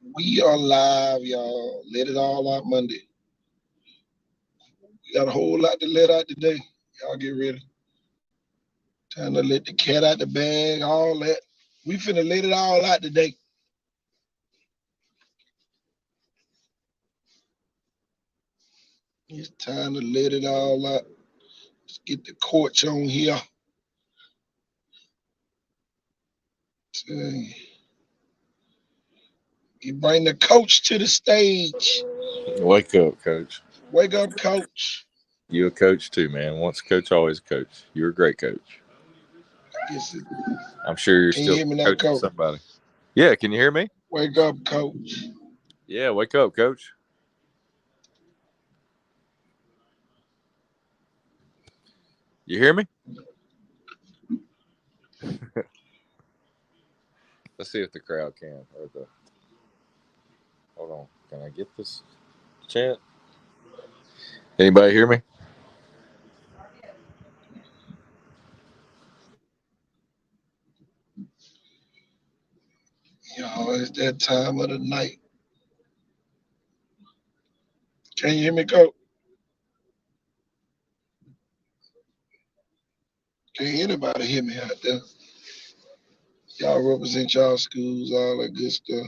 We are live, y'all. Let it all out Monday. We got a whole lot to let out today. Y'all get ready. Time to let the cat out the bag, all that. We finna let it all out today. It's time to let it all out. Let's get the coach on here. You bring the coach to the stage. Wake up, coach. Wake up, coach. You a coach too, man. Once a coach, always a coach. You're a great coach. Guess it. I'm sure you're Can you still hear me now, coaching coach? somebody. Yeah, can you hear me? Wake up, coach. Yeah, wake up, coach. You hear me? Let's see if the crowd can. Or the hold on. Can I get this chat? Anybody hear me? Y'all, it's that time of the night. Can you hear me, coach? Can anybody hear me out there? Y'all represent y'all schools, all that good stuff.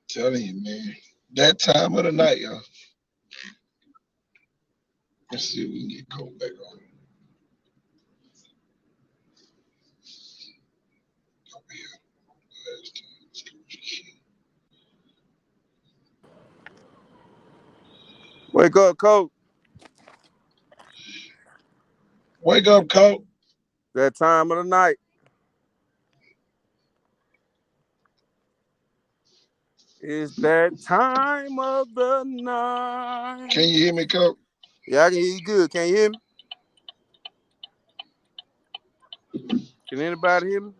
Telling you, man. That time of the night, y'all. Let's see if we can get Cole back on. Over here. Last time. Wake up, coach. Wake up, Cole. That time of the night. It's that time of the night. Can you hear me, Cole? Yeah, I can hear you good. Can you hear me? Can anybody hear me?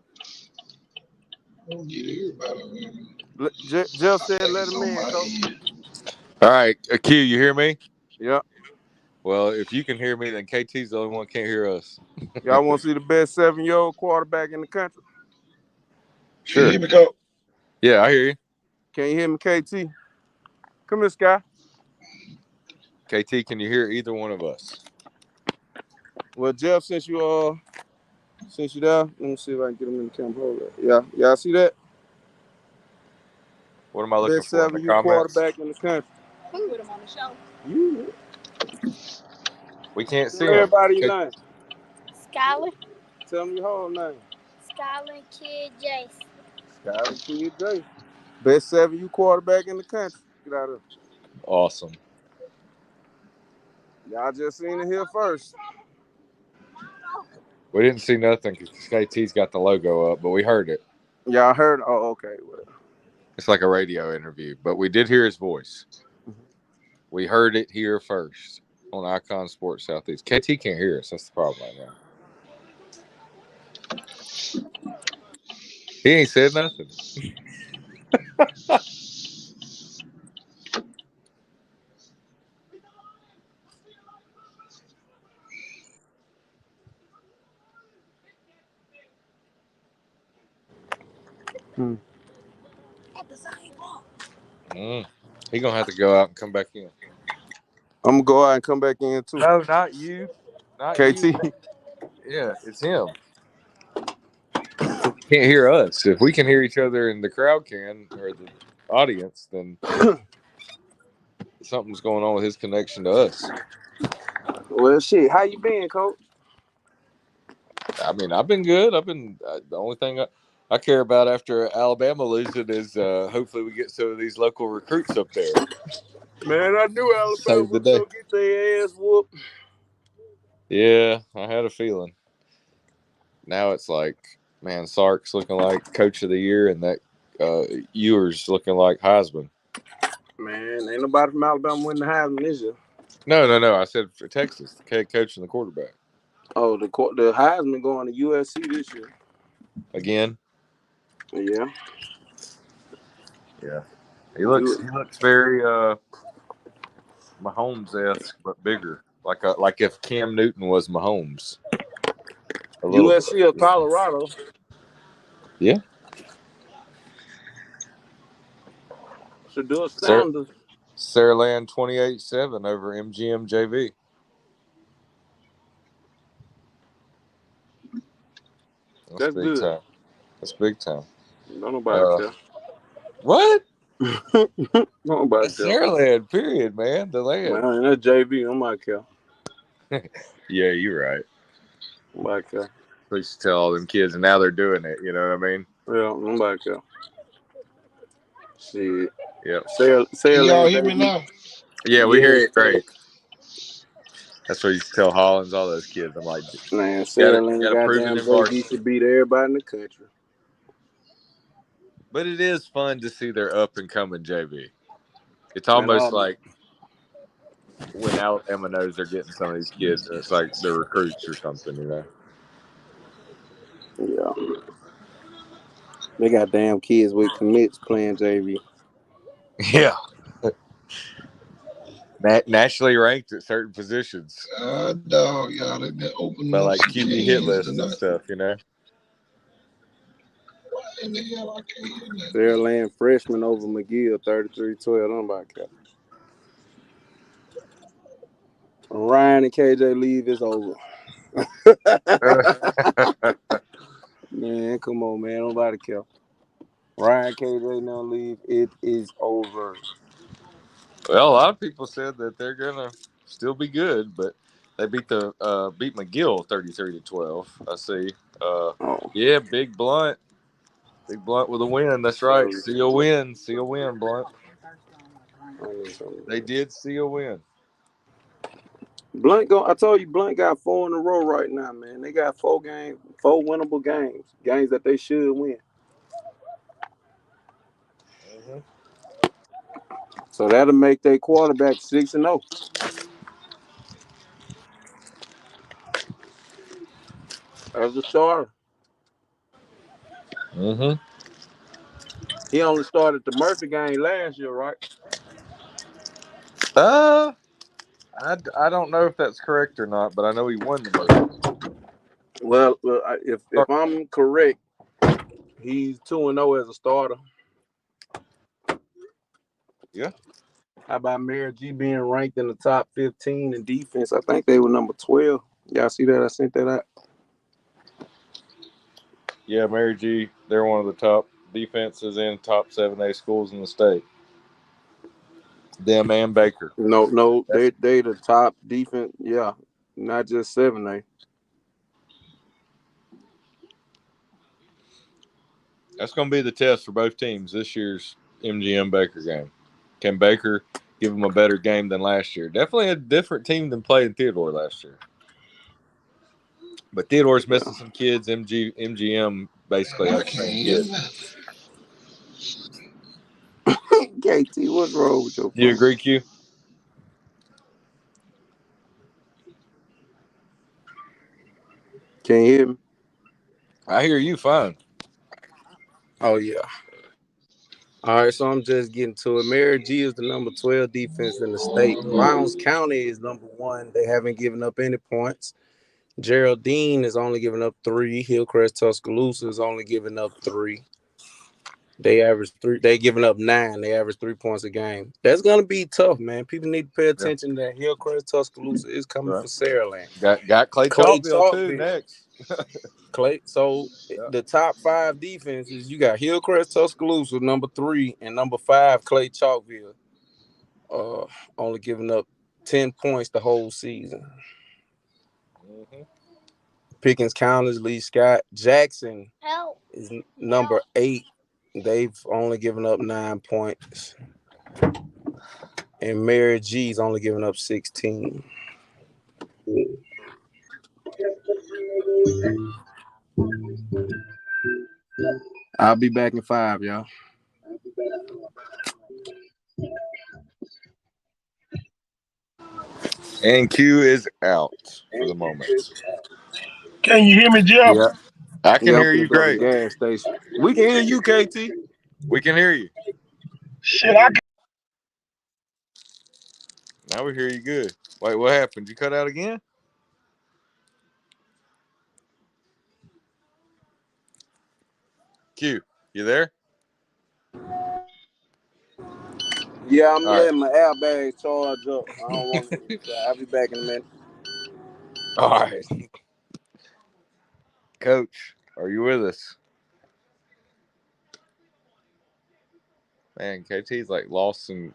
I don't get everybody, man. Jeff I said think let it's him on in, my coach. end. All right, Q, you hear me? Yeah. Well, if you can hear me, then KT's the only one who can't hear us. Y'all want to see the best 7-year-old quarterback in the country? Can you Sure. hear me, Cole? Yeah, I hear you. Can you hear me, KT? Come here, Sky. KT, can you hear either one of us? Well, Jeff, since you there, let me see if I can get him in the camera. Hold up. Yeah, y'all see that? What am I looking Best for in the 7U comments? quarterback in the country. Who put him on the show? You. We can't Tell see him. everybody your name. Skylar. Tell me your whole name. Skylar Kid Jace. Skylar Kid Jace. Best 7U quarterback in the country. Get out of here. Awesome. Y'all just seen it here first. We didn't see nothing because KT's got the logo up, but we heard it. Y'all heard? Oh, okay. Well. It's like a radio interview, but we did hear his voice. We heard it here first on Icon Sports Southeast. KT can't hear us. That's the problem right now. He ain't said nothing. Hmm. Mm. He gonna have to go out and come back in. I'm gonna go out and come back in too. No, not you. Not you. KT. Yeah, it's him. Can't hear us. If we can hear each other and the crowd can, or the audience, then something's going on with his connection to us. Well, shit. How you been, coach? I mean, I've been good. The only thing I care about after Alabama losing is hopefully we get some of these local recruits up there. Man, I knew Alabama Save the was day. gonna get their ass whooped. Yeah, I had a feeling. Now it's like, man, Sark's looking like coach of the year, and that Ewers looking like Heisman. Man, ain't nobody from Alabama win the Heisman this year. No. I said for Texas, the coach and the quarterback. Oh, the Heisman going to USC this year. Again? Yeah. Yeah. He looks very Mahomes-esque, but bigger. Like if Cam Newton was Mahomes. A little USC bit. or Colorado. Yeah. Should do a Sounders. Saraland 28-7 over MGM JV. That's big good. time. That's big time. Don't nobody care. What? Don't nobody care. Saraland, period, man. The land. Man, that's JV. Don't nobody care. Yeah, you're right. Nobody care. Please tell all them kids, and now they're doing it. You know what I mean? Yeah, nobody care. Shit. Yep. Can y'all Saraland, hear me baby. now? Yeah, we hear it great. That's what you tell Hollins, all those kids. I'm like, man, Saraland, gotta prove it goddamn in varsity. JV should beat everybody in the country. But it is fun to see their up and coming JV. It's almost like when Alabama knows they're getting some of these kids, and it's like they're recruits or something, you know. Yeah. They got damn kids with commits playing JV. Yeah. Nationally ranked at certain positions. Dog, y'all, they've been opening But up like some QB hit cans lists and tonight. stuff, you know. What in the hell? I can't hear that. Saraland freshman over McGill, 33-12. Nobody care. Ryan and KJ leave, it's over. Man, come on, man. Nobody care. Ryan, KJ now leave. It is over. Well, a lot of people said that they're gonna still be good, but they beat McGill 33-12. I see. Yeah, Big Blunt with a win. That's right. See a win, Blunt. They did see a win. Blunt I told you, Blunt got 4 in a row right now, man. They got 4 winnable games that they should win. Mm-hmm. So that'll make their quarterback 6-0. As a starter. Mm-hmm. He only started the Murphy game last year, right? I don't know if that's correct or not, but I know he won the Murphy. Well, if I'm correct, he's 2-0 as a starter. Yeah. How about Mary G being ranked in the top 15 in defense? I think they were number 12. Y'all see that? I sent that out. Yeah, Mary G, they're one of the top defenses in top 7A schools in the state. Them and Baker. No, they the top defense. Yeah, not just 7A. That's going to be the test for both teams this year's MGM Baker game. Can Baker give them a better game than last year? Definitely a different team than playing Theodore last year. But Theodore's missing some kids. MGM basically has the same kids. KT, what's wrong with your phone? Do you agree, Q? Can you hear me? I hear you fine. Oh, yeah. All right, so I'm just getting to it. Mary G is the number 12 defense in the state. Lowndes County is number 1. They haven't given up any points. Geraldine is only giving up 3. Hillcrest Tuscaloosa is only giving up 3. They average 3. They giving up 9. They average 3 points a game. That's gonna be tough, man. People need to pay attention that Hillcrest Tuscaloosa is coming for Saraland. Got Clay Chalkville too next. Clay. So the top 5 defenses, you got Hillcrest Tuscaloosa, number 3, and number 5, Clay Chalkville. Only giving up 10 points the whole season. Mm-hmm. Pickens County, Lee Scott. Jackson is number 8. They've only given up 9 points. And Mary G's only giving up 16. I'll be back in 5, y'all. And Q is out for the moment. Can you hear me, Jeff? Yeah. I can Yeah, I'm hear you finna go to the great. gas station. We can hear you, KT. We can hear you. Shit, I Now we hear you good. Wait, what happened? You cut out again? Q, you there? Yeah, I'm All right. letting my airbag charge up. I don't want to. So I'll be back in a minute. All right. Coach, are you with us? Man, KT's like lost in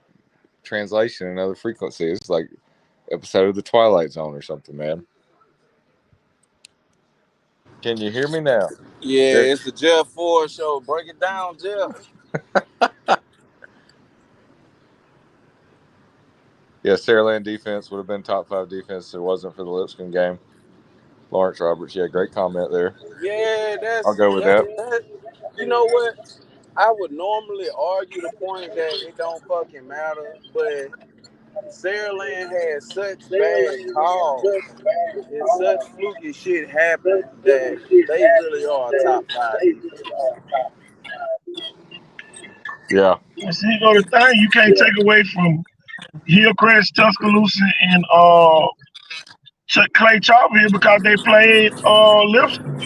translation and other frequencies. It's like episode of the Twilight Zone or something, man. Can you hear me now? Yeah, There. it's the Jeff Ford show. Break it down, Jeff. Yeah, Saraland defense would have been top 5 defense if it wasn't for the Lipscomb game. Lawrence Roberts, yeah, great comment there. Yeah, I'll that's go with that. that. That you know what? I would normally argue the point that it don't fucking matter, but Saraland had such bad calls and such fluky shit happen that they really are a top 5 defense. Yeah. see, you know the thing you can't take away from Hillcrest, Tuscaloosa, and Clay Chalkville because they played Lipscomb.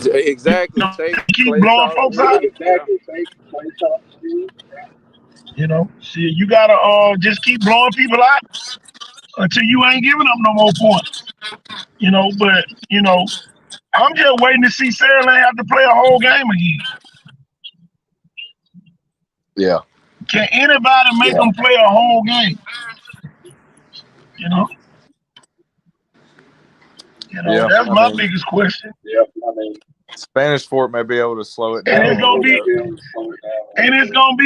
You Exactly. know, Take keep Clay blowing folks out. Chalkville. Yeah. You know, see, you gotta just keep blowing people out until you ain't giving them no more points. You know, but I'm just waiting to see Saraland have to play a whole game again. Yeah. Can anybody make them play a whole game? You know, Yeah. that's I my mean, biggest question. Spanish Fort may be able to slow it And down it's a gonna little be bit.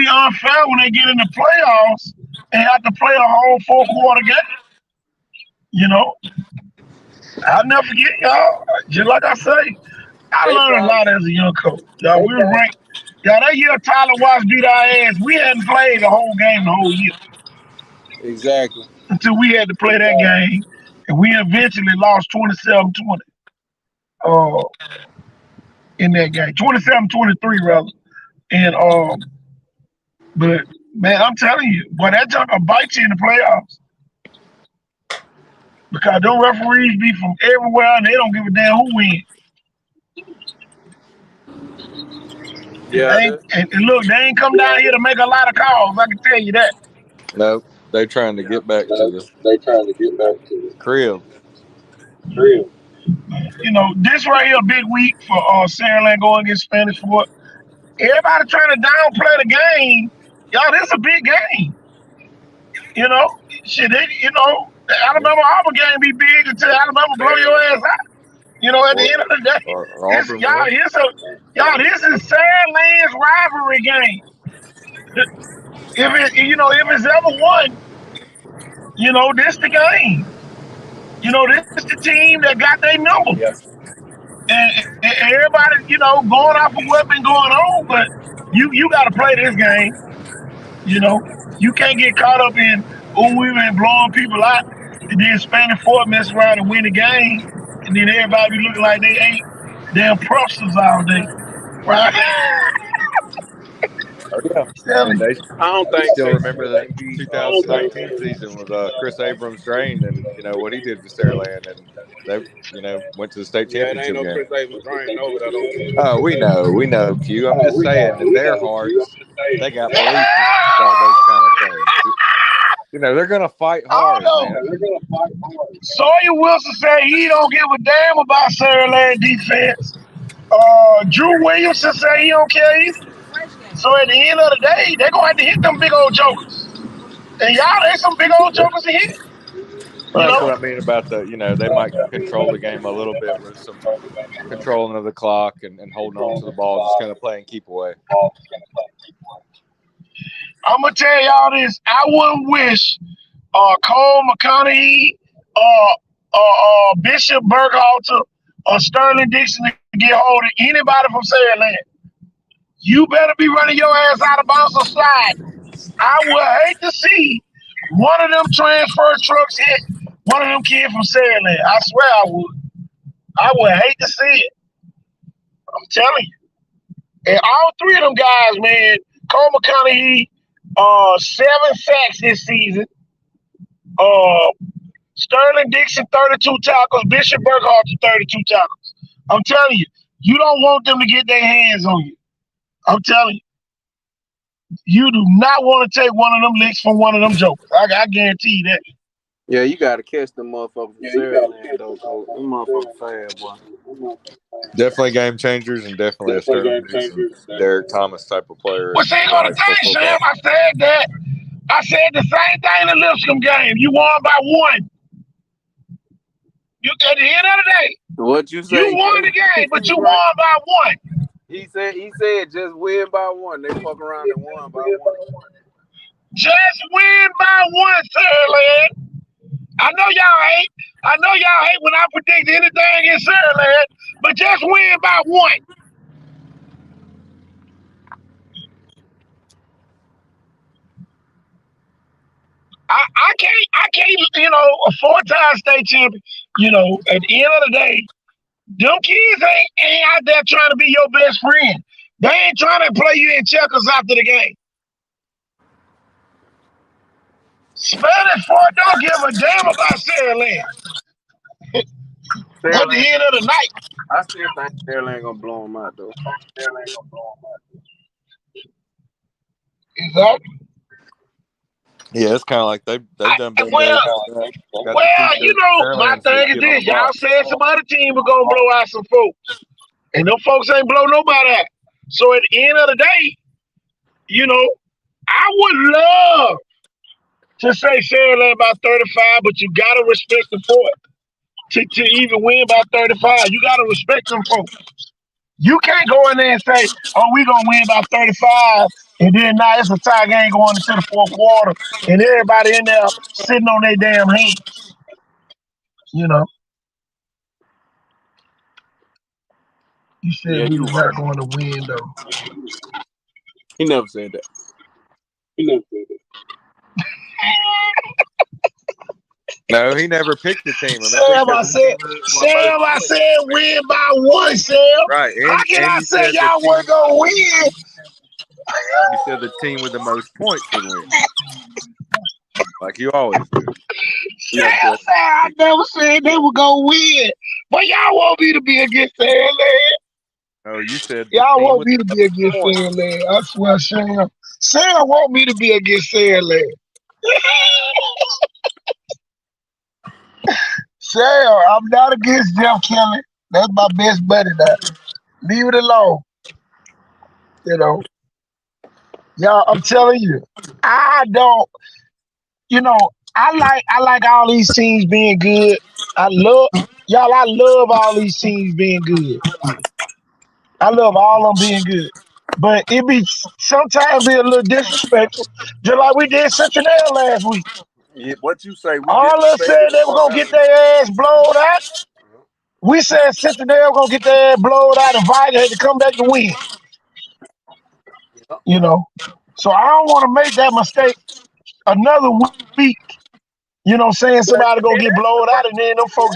unfair when they get in the playoffs and have to play a whole 4-quarter game. You know, I'll never forget y'all. Just like I say, I They learned a probably lot as a young coach. Y'all, we were ranked. Y'all, that year Tyler Watts beat our ass. We hadn't played the whole game the whole year exactly. until we had to play that game, and we eventually lost 27-20 uh, in that game. 27-23 rather. And but man, I'm telling you, boy, that junk will bite you in the playoffs because them referees be from everywhere and they don't give a damn who wins. And, Yeah, and look, they ain't come down here to make a lot of calls. I can tell you that. Nope. They're trying to get back to the crib. This right here a big week for Saraland going against Spanish Fort. Everybody trying to downplay the game. Y'all, this is a big game. You know, shit. The Alabama Auburn game be big until Alabama blow your ass out. At the Or, end of the day, or Auburn will. this is Saraland's rivalry game. If it's ever won, this the game. This the team that got their number. yeah. And everybody, going off of what's been going on, but you got to play this game. You can't get caught up in we've been blowing people out, and then Spanish Fort mess around and win the game, and then everybody be looking like they ain't damn professors all day, right? Oh, yeah. I mean, they I don't think still Texas remember that can beat 2019 Spanish. season with Chris Abrams Drain and, what he did to Saraland. And they, went to the state Yeah, it ain't championship no game. Chris Abrams drain over there though. Oh, we know, Q. I'm just saying, in their hearts, they got belief about those kind of things. They're going to fight I hard, don't man. know. Sawyer Wilson said he don't give a damn about Saraland defense. Drew Williamson said he don't care either. So at the end of the day, they're gonna have to hit them big old jokers. And y'all, there's some big old jokers to hit. Well, You that's know, what I mean about they might control the game a little bit with some controlling of the clock and holding on to the ball, just kind of playing keep away. I'm gonna tell y'all this. I wouldn't wish Cole McConaughey, Bishop Burkhalter, or Sterling Dixon to get hold of anybody from Saraland. You better be running your ass out of bounds or slide. I would hate to see one of them transfer trucks hit One of them kids from Sandland. I swear I would. I would hate to see it. I'm telling you. And all three of them guys, man, Cole McConaughey, 7 sacks this season. Sterling Dixon, 32 tackles. Bishop Burkhardt, 32 tackles. I'm telling you, you don't want them to get their hands on you. I'm telling you. You do not want to take one of them licks from one of them jokers. I guarantee you that. Yeah, you got to catch them motherfuckers from Saraland, though, Coach. Them motherfuckers fast, boy. Definitely game changers and definitely a Sterling Dixon, Derek Thomas type of player. What's ain't gonna thing, Sam? I said that. I said the same thing in the Lipscomb game. You won by 1. You at the end of the day. What you say? You won the game, but you won by 1. He said just win by 1. They fuck around and won by 1. Just win by 1, Saraland. I know y'all hate when I predict anything in Saraland, but just win by 1. I can't, a 4-time state champion, at the end of the day, them kids ain't out there trying to be your best friend. They ain't trying to play you in checkers after the game. Spanish Fort don't give a damn about Saraland. At the end of the night. I still think Saraland gonna blow them out, though. Exactly. Yeah, it's kind of like they've done better. My thing is this. Y'all said some other team were going to blow out some folks. And them folks ain't blow nobody out. So at the end of the day, I would love to say Saraland by 35, but you got to respect the fort. To even win by 35, you got to respect them folks. You can't go in there and say, oh, we going to win by 35, and then now it's a tie game going into the 4th quarter, and everybody in there sitting on their damn hands. You said we were not going to win, though. He never said that. No, he never picked the team. Sam, I said win by 1, Sam. Right. How can I say y'all weren't going to win? You said the team with the most points would win. Like you always do. Sam said I never said they were going to win. But y'all want me to be against Saraland. No, you said y'all want me to be against Saraland. I swear, Sam. Sam want me to be against Saraland. Sam, I'm not against Jeff Kelly. That's my best buddy now. Leave it alone. Y'all, I'm telling you, I don't, I like all these teams being good. I love all these teams being good. I love all of them being good. But it be sometimes be a little disrespectful, just like we did Cincinnati last week. Yeah, what you say? All of us said they were going to get their ass blown out. We said Cincinnati were going to get their ass blown out and Viking had to come back to win. So I don't want to make that mistake another week. Saying somebody going to get blown out and then them folks,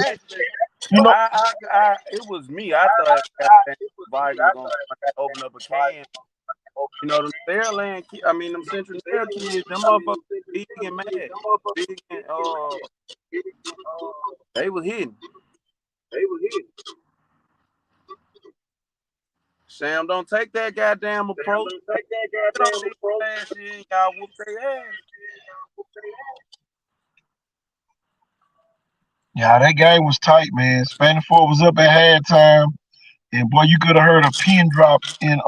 it was me. I thought Viking was going to open up a can. Them Saraland kids, them Central Air kids, them motherfuckers big and mad. Big and, they was hitting. Sam, don't take that goddamn approach. Y'all whoop their ass. Yeah, that game was tight, man. Spanish Fort was up at halftime. And boy, you could have heard a pin drop in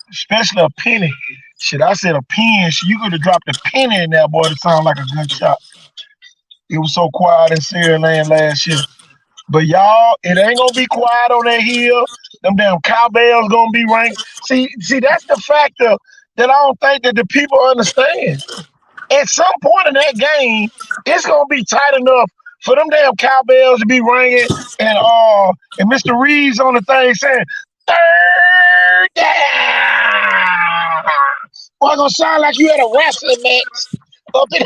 especially a penny. Shit, I said a pin. You could have dropped a penny in there, boy. It sounded like a gunshot. It was so quiet in Saraland last year. But y'all, it ain't gonna be quiet on that hill. Them damn cowbells gonna be ranked. See, that's the factor that I don't think that the people understand. At some point in that game, it's gonna be tight enough for them damn cowbells to be ringing and Mr. Reeves on the thing saying, 3rd down. Boy, gonna sound like you had a wrestling match up in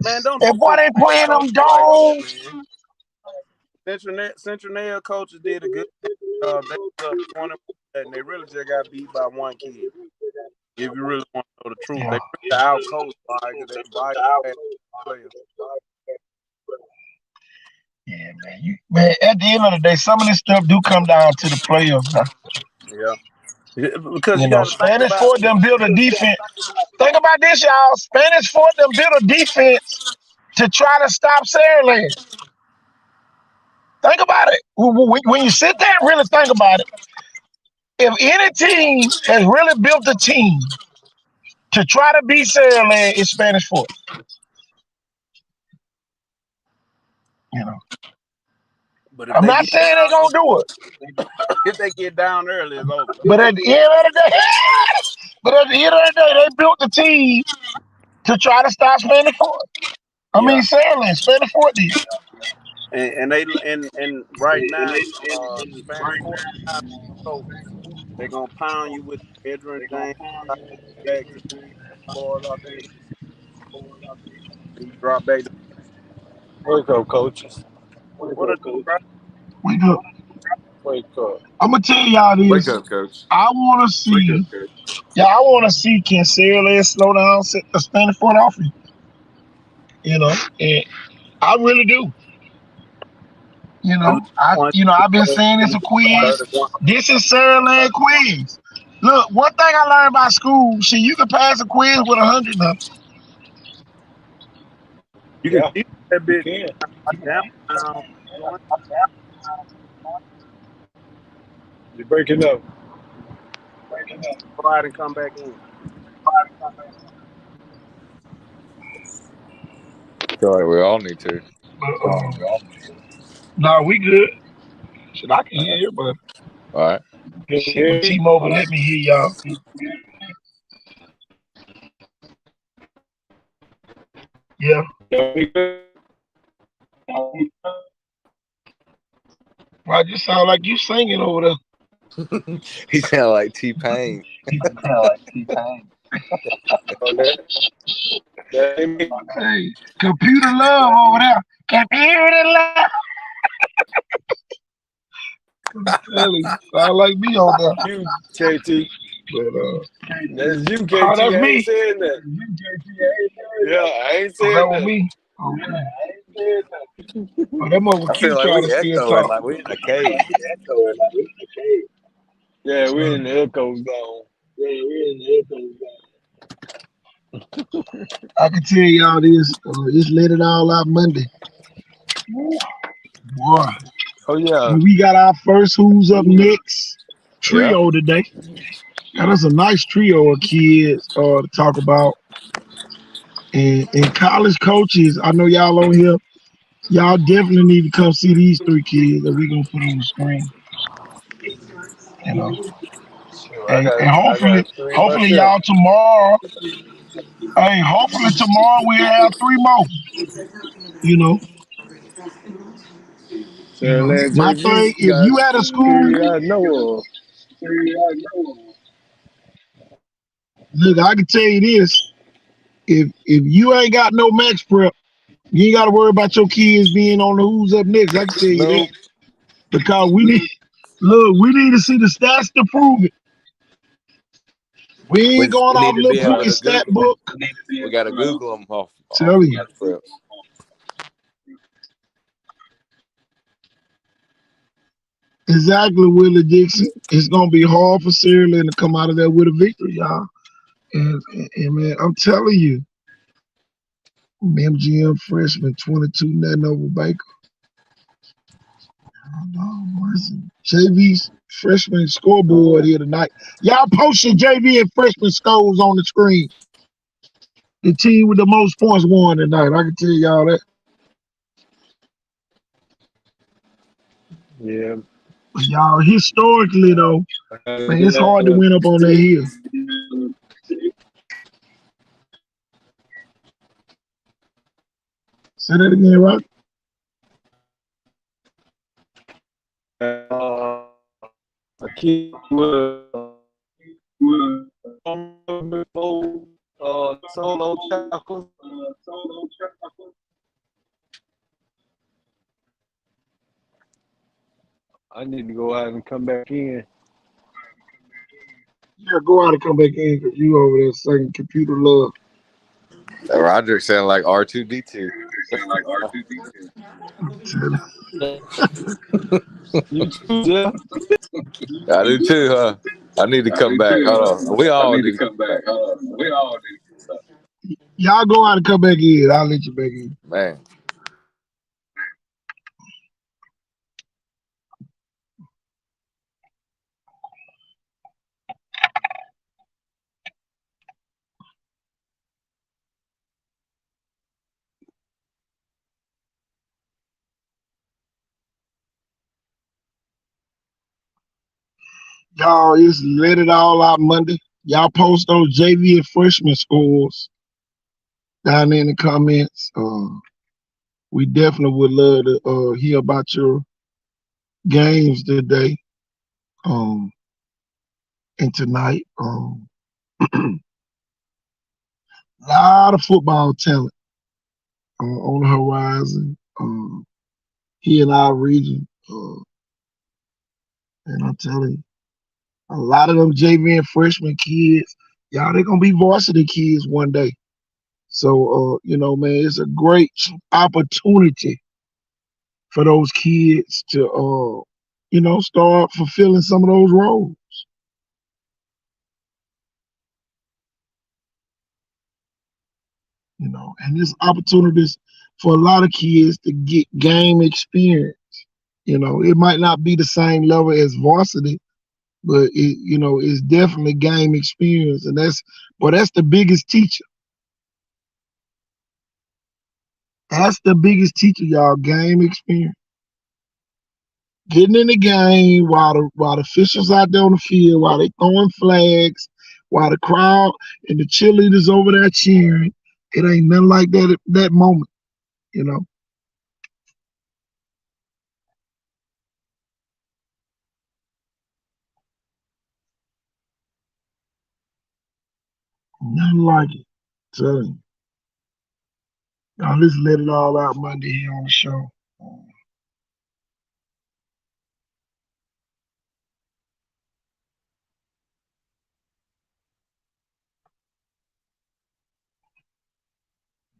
Man, don't That boy ain't playing them dogs. Central Nail coaches did a good job. They was up 20, and they really just got beat by one kid. If you really want to know the truth, they really out-coached by players. Yeah, man. At the end of the day, some of this stuff do come down to the players, huh? Yeah. Because you got to think Spanish about Fort them build a defense. Think about this, y'all. Spanish Fort them build a defense to try to stop Saraland. Think about it. When you sit there and really think about it, if any team has really built a team to try to beat Saraland, it's Spanish Fort. But if I'm not saying they're gonna do it. If they get down early, it's over. But at the end of the day, they built the team to try to stop Spanish Fort. I mean, Saraland, Spanish Fort did. And right now, Spanish Fort, so they're gonna pound you with Edrin James back to ball out there. You drop back. Wake up, coaches. What a Wake up. Wake up. I'm gonna tell y'all this. Wake up, coach. I want to see. Yeah, I want to see can Saraland slow down the Spanish Fort offense. And I really do. I've been saying it's a quiz. This is Saraland quiz. Look, one thing I learned about school, you can pass a quiz with 100 now. You can keep that bitch down. You're breaking up. Go out and come back in. Sorry, we all need to. No, we good. Shit, I can hear you, but all right. Shit, T-Mobile let me hear y'all. Yeah. I just sound like you singing over there. He sound like T-Pain. Hey, computer love over there. Computer love. Sound like me over there. You, KT. But, that's you, KT. Oh, that's I me. ain't saying that. Yeah, I ain't saying that. that. Was me. Okay. Oh, that mother keep trying to still talk. Like we in a cave. Yeah, we're in the echo zone. I can tell y'all this. Just let it all out Monday. Boy. Oh yeah. And we got our first Who's Up Next trio today. Got us a nice trio of kids to talk about. And college coaches, I know y'all on here. Y'all definitely need to come see these three kids that we're gonna put on the screen. And hopefully y'all tomorrow. Hey, hopefully tomorrow we'll have three more. My thing, if you at a school, I know. Look, I can tell you this: if you ain't got no max prep, you ain't got to worry about your kids being on the Who's Up Next. I can tell you that because we need to see the stats to prove it. We ain't going off little Pookie stat book. We got to Google them off. Tell you. Exactly, Willie Dixon. It's gonna be hard for Saraland to come out of there with a victory, y'all. And man, I'm telling you, MGM freshman 22-0 over Baker. JV's freshman scoreboard here tonight. Y'all post your JV and freshman scores on the screen. The team with the most points won tonight. I can tell y'all that. Yeah. But y'all, historically though, man, it's hard to win up on that hill. Say that again, Rock. A kid before solo tackles. I need to go out and come back in. Yeah, go out and come back in because you over there singing computer love. Roger sound like R2D2. You too, Jeff. I do too, huh? I need to come back. Hold on. We all need to come back. Y'all go out and come back in. I'll let you back in. Man. Y'all just let it all out Monday. Y'all post those JV and freshman scores down there in the comments. We definitely would love to hear about your games today and tonight. A lot of football talent on the horizon here in our region. And I'm telling you, a lot of them JV and freshman kids, y'all, they're going to be varsity kids one day. So, man, it's a great opportunity for those kids to, start fulfilling some of those roles. And there's opportunities for a lot of kids to get game experience. It might not be the same level as varsity, but it's definitely game experience, and that's the biggest teacher. That's the biggest teacher, y'all. Game experience. Getting in the game while the officials out there on the field, while they throwing flags, while the crowd and the cheerleaders over there cheering. It ain't nothing like that at that moment, Nothing like it. So, y'all, let's let it all out Monday here on the show.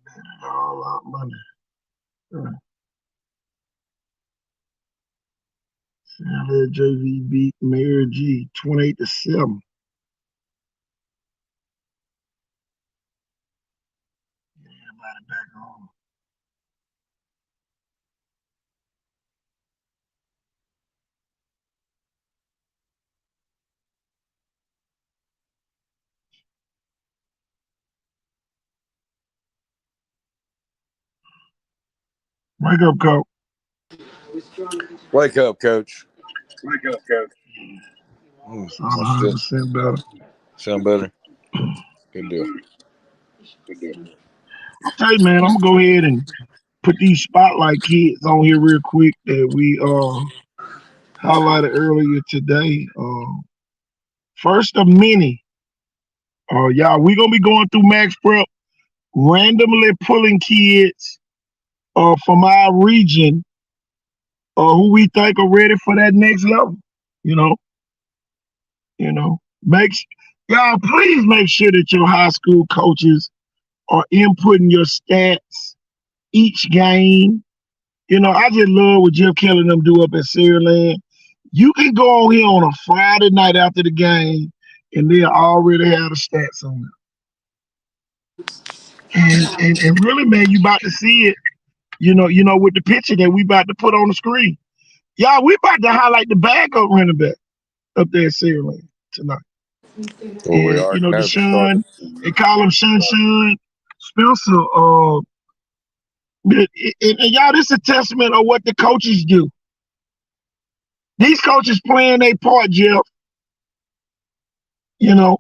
Let it all out Monday. San JV beat Mayor G 28-7. Everybody back home. Wake up, Coach. Wake up, Coach. Sound 100% better. Sound better? Good deal. I'll tell you, man, I'm going to go ahead and put these spotlight kids on here real quick that we highlighted earlier today. First of many. Y'all, we're going to be going through Max Prep, randomly pulling kids from our region who we think are ready for that next level. Y'all, please make sure that your high school coaches are inputting your stats each game. I just love what Jeff Kelly and them do up at Sierra. You can go on here on a Friday night after the game, and they'll already have the stats on them. And really, man, you about to see it. With the picture that we about to put on the screen. Y'all, we about to highlight the backup running back up there at Sierra tonight. Well, we are. Deshaun, they call him Shun Spencer. And y'all, this is a testament of what the coaches do. These coaches playing their part, Jeff. Yeah.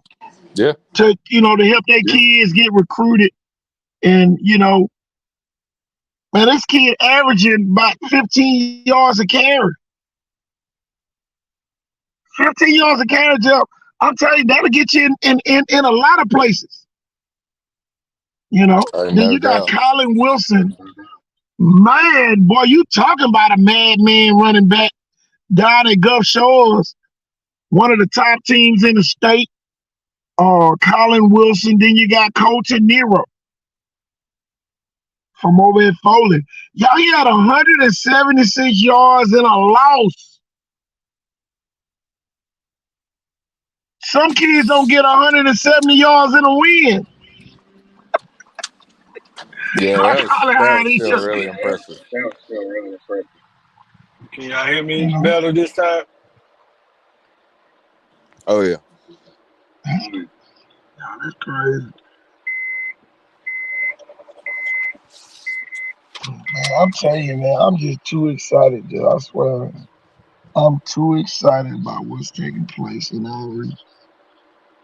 To help their kids get recruited, and man, this kid averaging about 15 yards a carry. 15 yards a carry, Jeff. I'm telling you, that'll get you in a lot of places. Then you got Colin Wilson. Man, boy, you talking about a madman running back down at Gulf Shores, one of the top teams in the state. Colin Wilson. Then you got Coach Nero from over at Foley. Y'all, he had 176 yards in a loss. Some kids don't get 170 yards in a win. Yeah, that was still really impressive. Can y'all hear me better this time? Oh yeah. That's crazy. Man, I'm telling you, man, I'm just too excited, dude. I swear. I'm too excited about what's taking place in our region.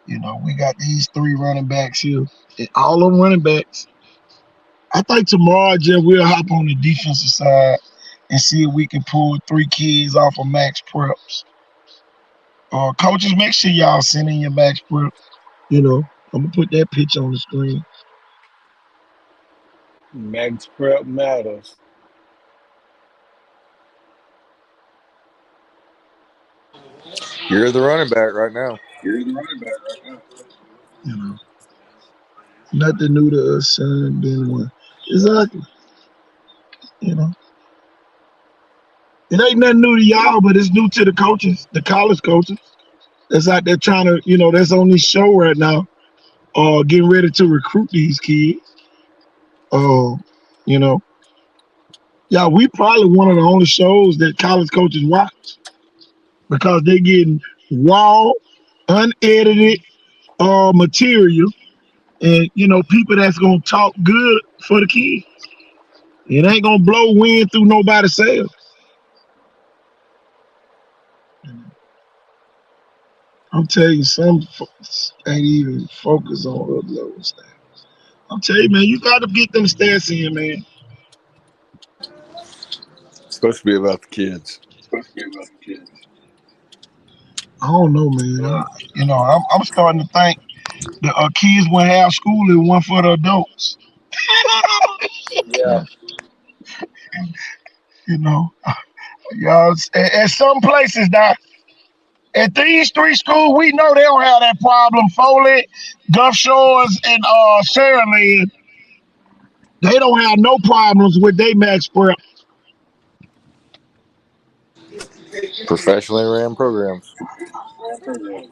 We got these 3 running backs here. And all them running backs. I think tomorrow, Jeff, we'll hop on the defensive side and see if we can pull 3 kids off of max preps. Coaches, make sure y'all send in your max prep. I'm gonna put that picture on the screen. Max prep matters. You're the running back right now. Nothing new to us, son. Being one. Exactly. It ain't nothing new to y'all, but it's new to the coaches, the college coaches. That's out there trying to, that's on this show right now, getting ready to recruit these kids. You know, yeah, we probably one of the only shows that college coaches watch because they're getting raw, unedited material, and people that's gonna talk good for the kids. It ain't gonna blow wind through nobody's sails. I'm telling you, some folks ain't even focused on upload stats. I'm telling you, man, you got to get them stats in, man. It's supposed to be about the kids. I don't know, man. I'm starting to think the kids will have school and one for the adults. Yeah. Y'all, at some places, Doc, at these 3 schools, we know they don't have that problem. Foley, Gulf Shores, and Saraland, they don't have no problems with their max prep. Professionally ran programs. You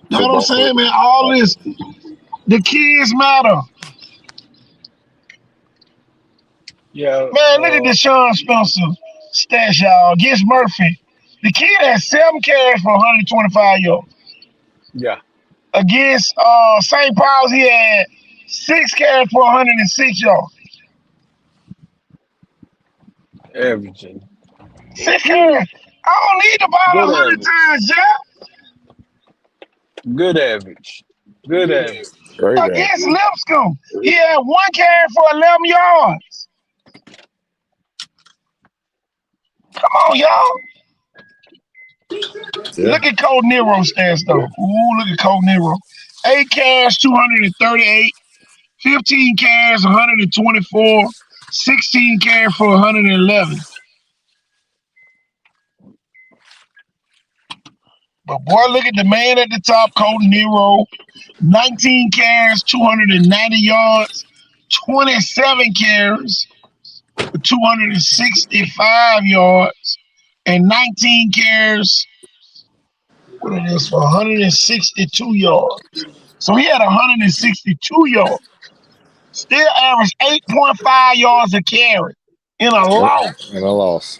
know what I'm saying, man? All this, the kids matter. Yeah. Man, look at Deshaun Spencer stats, y'all. Against Murphy. The kid had 7 carries for 125 yards. Yeah. Against St. Paul's, he had 6 carries for 106 yards. Averaging. 6 carries. I don't need the ball Good 100 average. times, Jeff. Good average. Good average. Great Against Lipscomb, he had 1 carry for 11 yards. Come on, y'all. Yeah. Look at Cole Nero's stats, though. Ooh, look at Cole Nero. 8 carries, 238. 15 carries, 124. 16 carries for 111. But boy, look at the man at the top, Cole Nero. 19 carries, 290 yards. 27 carries for 265 yards. And 19 carries, what it is, for 162 yards. So he had 162 yards. Still averaged 8.5 yards a carry in a loss. In a loss.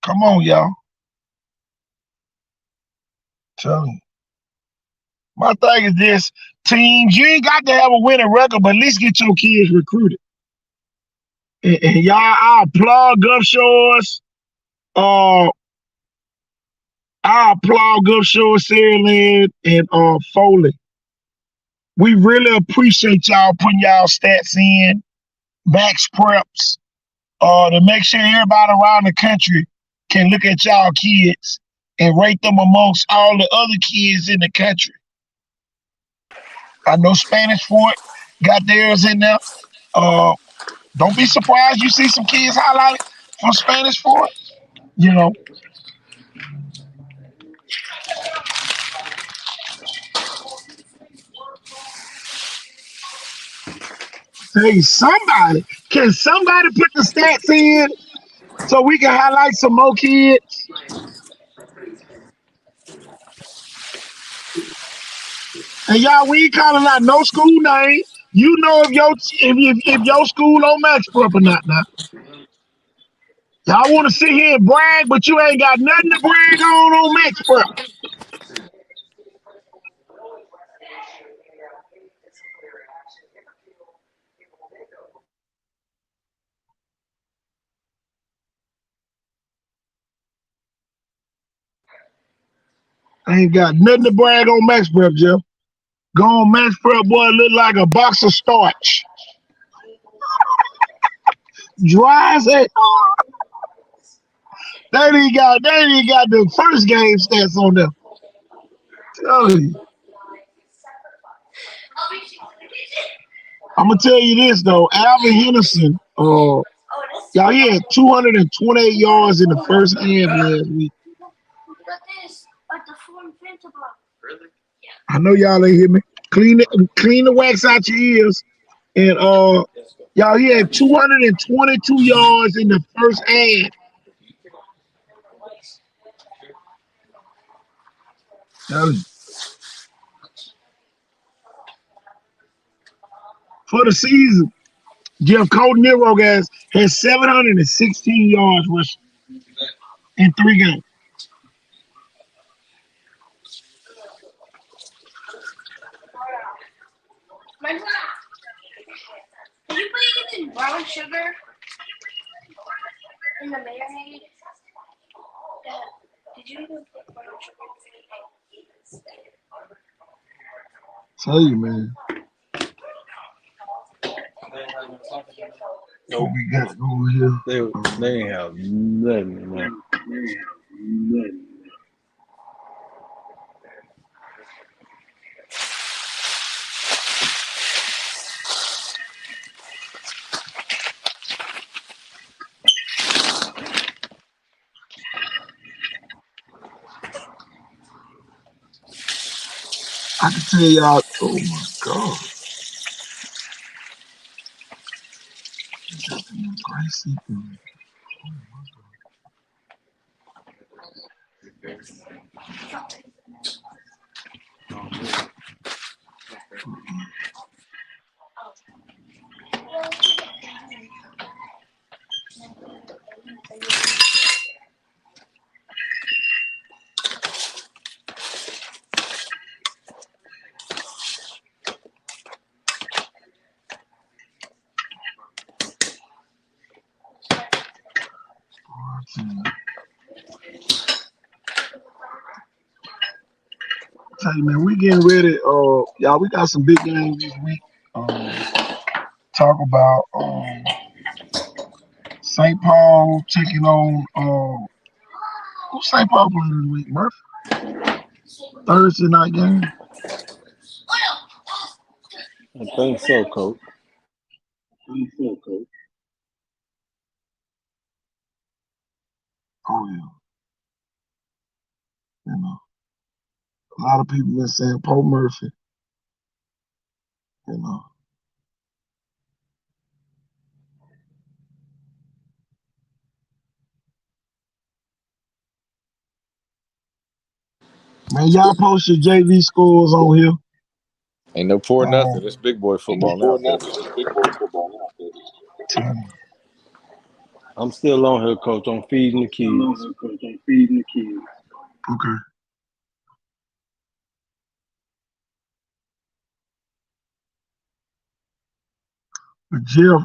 Come on, y'all. Tell me. My thing is this, teams, you ain't got to have a winning record, but at least get your kids recruited. And y'all, I applaud Gulf Shores. I applaud Gulf Shores, Saraland, and Foley. We really appreciate y'all putting y'all stats in, max preps, to make sure everybody around the country can look at y'all kids and rate them amongst all the other kids in the country. I know Spanish Fort got theirs in there. Don't be surprised you see some kids highlighted for Spanish Fort. You know, hey, can somebody put the stats in so we can highlight some more kids? And y'all, we ain't calling out no school name. You know if your school on Max Prep or not now. Y'all want to sit here and brag, but you ain't got nothing to brag on Max Prep. I ain't got nothing to brag on Max Prep, Jeff. Go on Max Prep, boy, look like a box of starch. Dry as hell. They ain't got the first game stats on them. Tell you. I'm gonna tell you this though, Alvin Henderson, y'all, he had 228 yards in the first half last week. I know y'all ain't hear me. Clean the wax out your ears. And y'all, he had 222 yards in the first half. Tell you. For the season, Jeff Colton Nero guys has 716 yards rushing in 3 games. Did you put any brown sugar in the marinade? Did you even put brown sugar? Tell you, man. What we got over here? They ain't have nothing, man. I can tell y'all. Oh my god. Gracie. Tell you, man, we getting ready. Y'all, we got some big games this week. Talk about St. Paul taking on who's St. Paul playing this week, Murphy? Thursday night game. I think so, Coach. Oh yeah, you know, a lot of people been saying Paul Murphy. You know, man, y'all post your JV scores on here. Ain't no poor nothing. It's big boy football now, Coach. I'm still on here, Coach. I'm feeding the kids. Okay. But Jeff,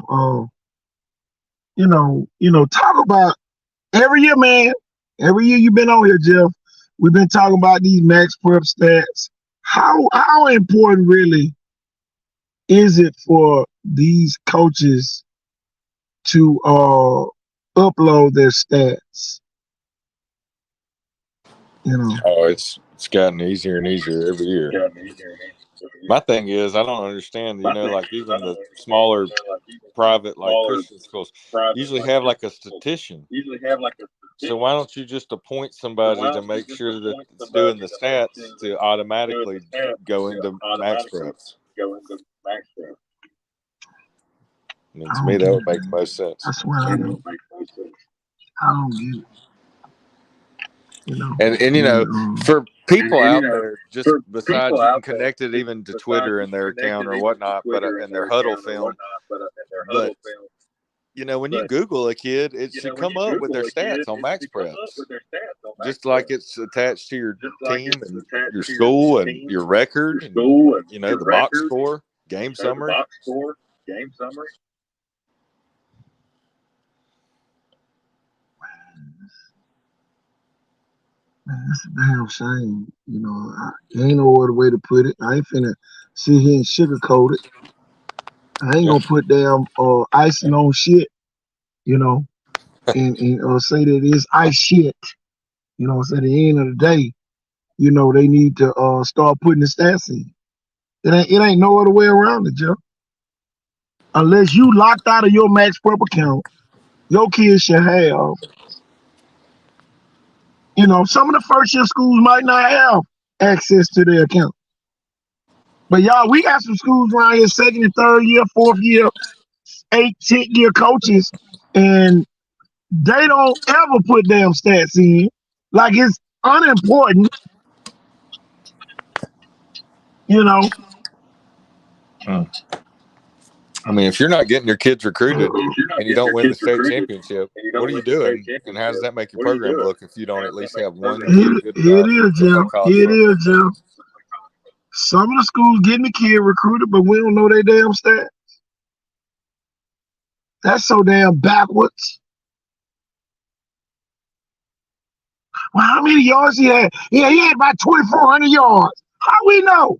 talk about every year, man. Every year you've been on here, Jeff. We've been talking about these max prep stats. How important really is it for these coaches to upload their stats? You know. Oh, it's gotten easier and easier every year. My thing is, I don't understand. Like even the smaller private, like Christian schools, usually have like a statistician. So why don't you just appoint somebody to make sure that it's doing the stats to automatically go into max preps? I mean, to me, that would make the most sense. I swear I don't get it. And for people out there, just besides, you can connect it even to Twitter and their account or whatnot, but and their huddle film. But when you Google a kid, it should come up with their stats on Max Preps, just like it's attached to your team and your school and your record and the box score, game summary. Man, it's a damn shame. Ain't no other way to put it. I ain't finna sit here and sugarcoat it. I ain't gonna put damn icing on shit, and say that it's ice shit. So at the end of the day, they need to start putting the stats in. It ain't no other way around it, Joe. Unless you locked out of your Max Prep account, your kids should have. Some of the first year schools might not have access to their account. But y'all, we got some schools around here, second and third year, fourth year, 8th, 10th year coaches, and they don't ever put damn stats in. Like it's unimportant. I mean, if you're not getting your kids recruited and you don't win the state championship, what are you doing? And how does that make your program look if you don't at least have one kid good enough to play college football? Some of the schools getting the kid recruited, but we don't know their damn stats. That's so damn backwards. Well, how many yards he had? Yeah, he had about 2,400 yards. How we know?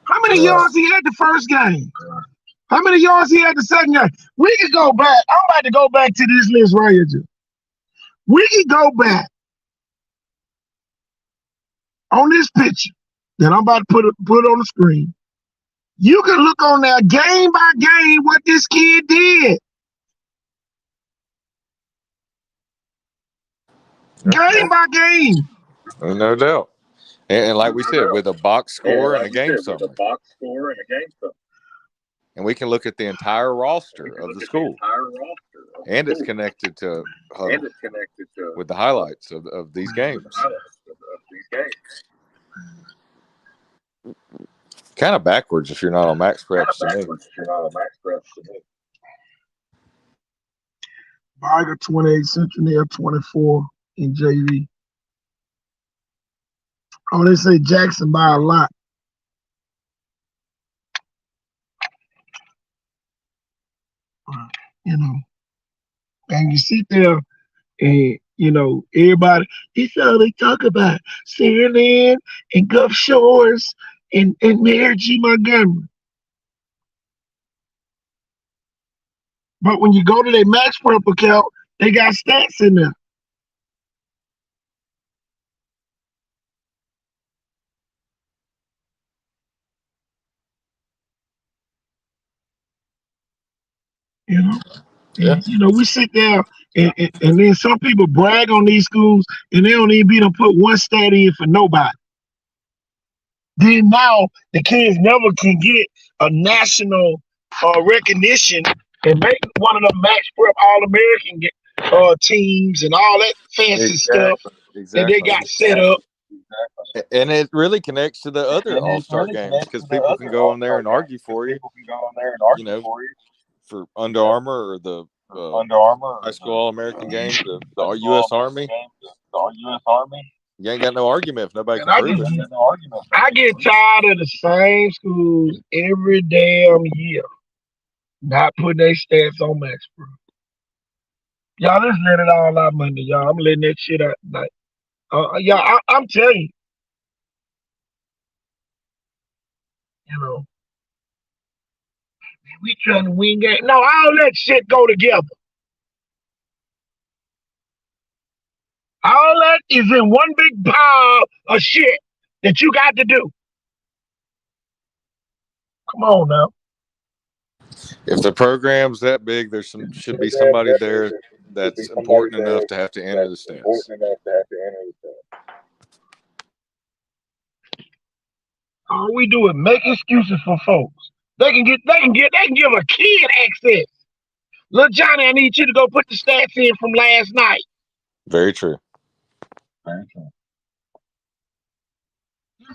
How many yards he had the first game? How many yards he had the second game? We can go back. I'm about to go back to this list right here, Jim. We can go back on this picture that I'm about to put on the screen. You can look on there game by game what this kid did. Game by game. No doubt. And like we said, with a box score and a game summary. And we can look at the entire roster of the school. And it's connected to huddle with the highlights of these games. Kind of backwards if you're not on Max Preps to me. Viger 28, Central 24 in JV. Oh, they say Jackson by a lot. And you sit there and, everybody, it's all they talk about. CNN and Gulf Shores and Mary G. Montgomery. But when you go to their Max Prep account, they got stats in there. Yeah. We sit there and then some people brag on these schools and they don't even be to put one stat in for nobody. Then now the kids never can get a national recognition and make one of the Max Prep All-American teams and all that fancy stuff that they got set up. And it really connects to the other all-star games because people can go on there and argue for you. For Under Armour or the high school All-American game, the U.S. Army. You ain't got no argument if nobody can prove it. I get tired of the same schools every damn year not putting their stats on Max Prep. Y'all just let it all out Monday, y'all. I'm letting that shit out tonight. I'm telling you, we trying to win game. No, all that shit go together. All that is in one big pile of shit that you got to do. Come on now. If the program's that big, should be somebody there that's important enough to have to enter the stats. All we do is make excuses for folks. They can give a kid access. Little Johnny, I need you to go put the stats in from last night. Very true. This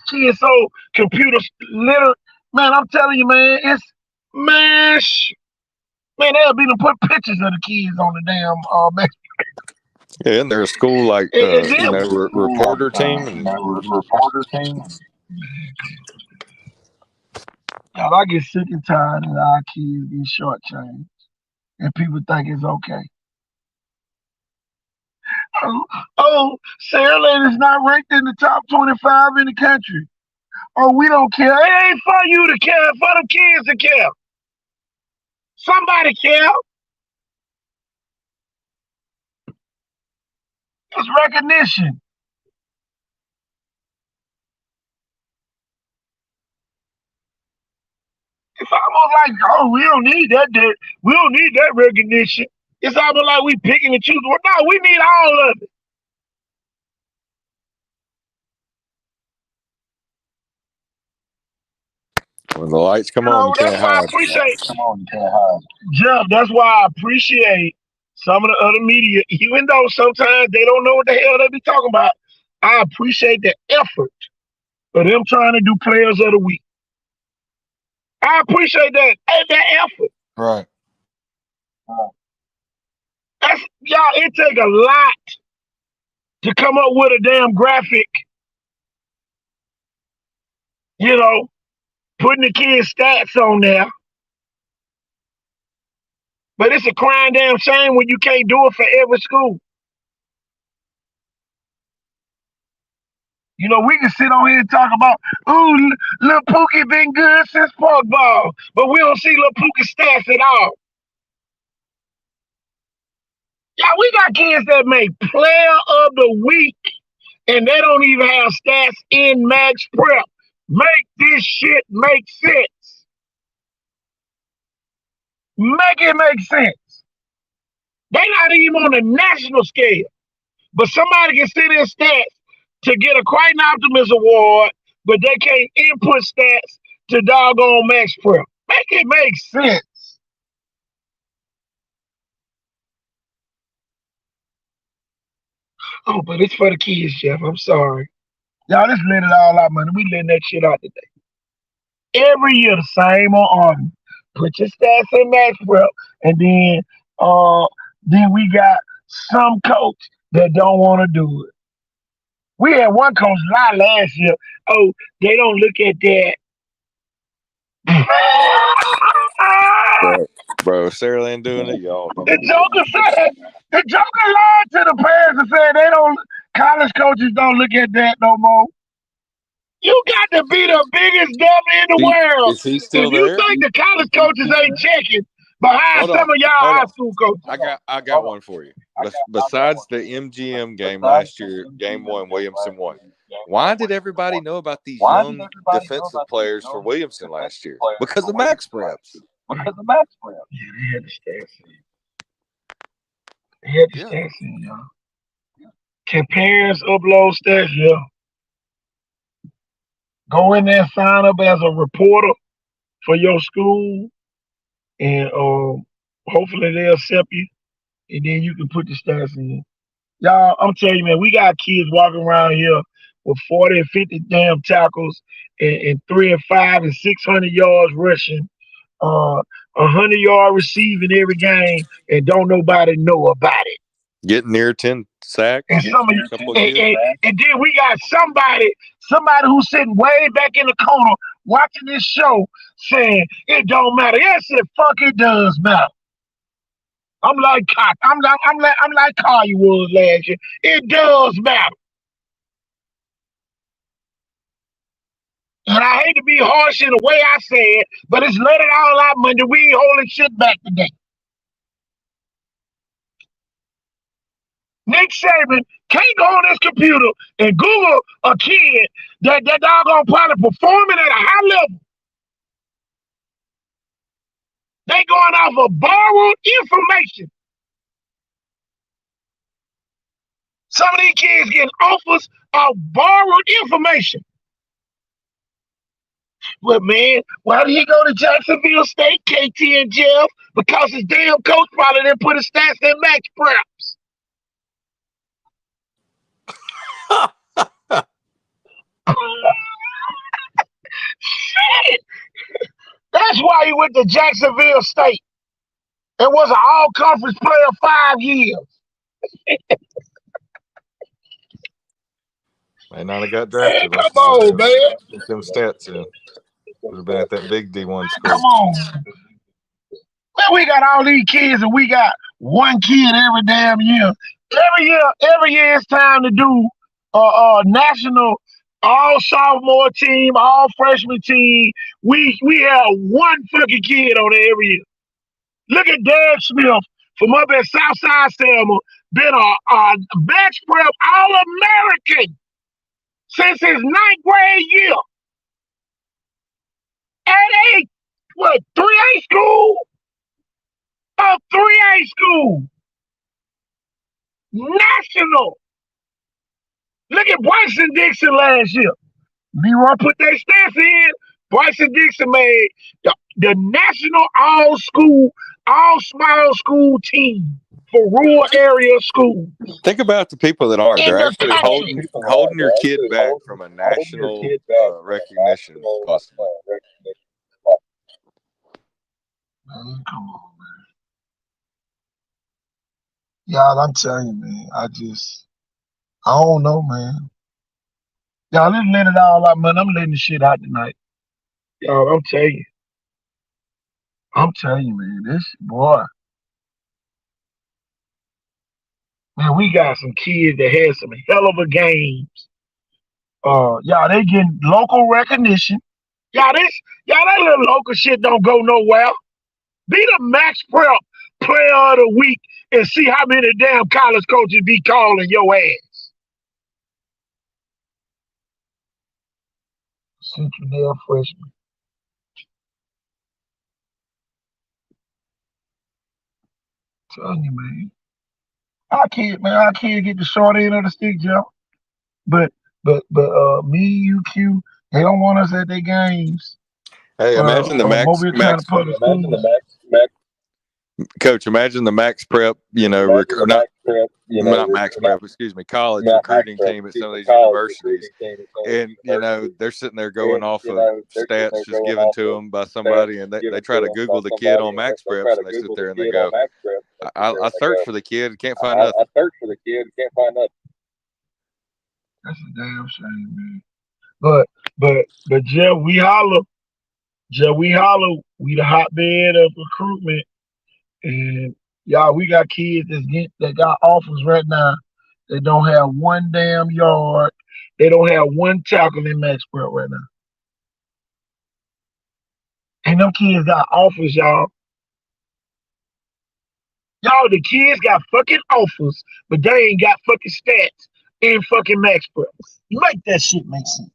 kid so computer literate. Man, I'm telling you, man, they'll be to put pictures of the kids on the damn man. Yeah, and they're a school like reporter team. God, I get sick and tired of our kids being shortchanged, and people think it's okay. Sarah Lane is not ranked in the top 25 in the country. Oh, we don't care. It ain't for you to care, it's for the kids to care. Somebody care. It's recognition. It's almost like, oh, we don't need that. We don't need that recognition. It's almost like we picking and choosing. Well, no, we need all of it. When the lights come on, you can't hide. Jeff, that's why I appreciate some of the other media, even though sometimes they don't know what the hell they be talking about. I appreciate the effort of them trying to do Players of the Week. I appreciate that effort. Right. Y'all, it take a lot to come up with a damn graphic, putting the kids' stats on there. But it's a crying damn shame when you can't do it for every school. We can sit on here and talk about, ooh, Lil Pookie been good since Park Ball, but we don't see Lil Pookie stats at all. Yeah, we got kids that make Player of the Week, and they don't even have stats in Max Prep. Make this shit make sense. Make it make sense. They're not even on a national scale, but somebody can sit in stats to get a Crichton Optimist Award, but they can't input stats to doggone Max Prep. Make it make sense. Oh, but it's for the kids, Jeff. I'm sorry. Y'all just let it all out, man. We letting that shit out today. Every year, the same on argument. Put your stats in Max Prep, and then we got some coach that don't want to do it. We had one coach lie last year. Oh, they don't look at that. Bro, Sarah Lane doing it, y'all. The Joker lied to the parents and said college coaches don't look at that no more. You got to be the biggest dumb in the world. Is he still there? You think the college coaches ain't checking behind some of y'all high school coaches? I got one for you. Besides the MGM game last year, game 1, Williamson won. Why did everybody know about these young defensive players for Williamson last year? Because of Max Preps. Yeah, they had the stats in. Y'all. Can parents upload stats? Yeah. Go in there, sign up as a reporter for your school, and hopefully they'll accept you, and then you can put the stats in. Y'all, I'm telling you, man, we got kids walking around here with 40 and 50 damn tackles and 3 and 5 and 600 yards rushing, 100-yard receiving every game, and don't nobody know about it. Getting near 10 sacks. And then we got somebody who's sitting way back in the corner watching this show saying it don't matter. Yes, it does matter. I'm like Carl you was last year. It does matter. And I hate to be harsh in the way I say it, but it's let it all out, Monday. We ain't holding shit back today. Nick Saban can't go on his computer and Google a kid that doggone probably performing at a high level going off of borrowed information. Some of these kids getting offers of borrowed information. But man, why did he go to Jacksonville State, KT and Jeff? Because his damn coach probably didn't put his stats in max preps. Shit. That's why he went to Jacksonville State and was an all-conference player 5 years. May not have got drafted. Man, come on, man. Get them stats in. Would have been at that big D1 school. Come on. Man, we got all these kids and we got one kid every damn year. Every year it's time to do national all sophomore team, all freshman team. We have one fucking kid on it every year. Look at Derek Smith from up at Southside Selma, been a max prep All-American since his 9th grade year. At 3A school? 3A school. National. Look at Bryson Dixon last year. Leroy put their stats in. Bryson Dixon made the national all small school team for rural area schools. Think about the people that are. In They're the actually country. holding your kid back from a national recognition, possibly. Man, come on, man. Y'all, I'm telling you, man. I don't know, man. Y'all, let's let it all out, man. I'm letting the shit out tonight. Y'all, I'm telling you, man. This boy, man, we got some kids that had some hell of a games. Y'all, they getting local recognition. Y'all, that little local shit don't go nowhere. Be the max prep player of the week and see how many damn college coaches be calling your ass. Central Dale freshman. Telling you, man. I can't get the short end of the stick, Jeff. But me, UQ, they don't want us at their games. Hey, imagine the max Coach, imagine the max prep, college recruiting team at some of these universities. And, they're sitting there going off of stats just given to them by somebody, and they try to Google the kid on max preps, and they sit there and they go, I search for the kid, can't find nothing. That's a damn shame, man. But Jeff, we holler. We the hotbed of recruitment. And y'all, we got kids that got offers right now. They don't have one damn yard. They don't have one tackle in max prep right now. And them kids got offers, y'all. Y'all, the kids got fucking offers, but they ain't got fucking stats in fucking max prep. Make that shit make sense.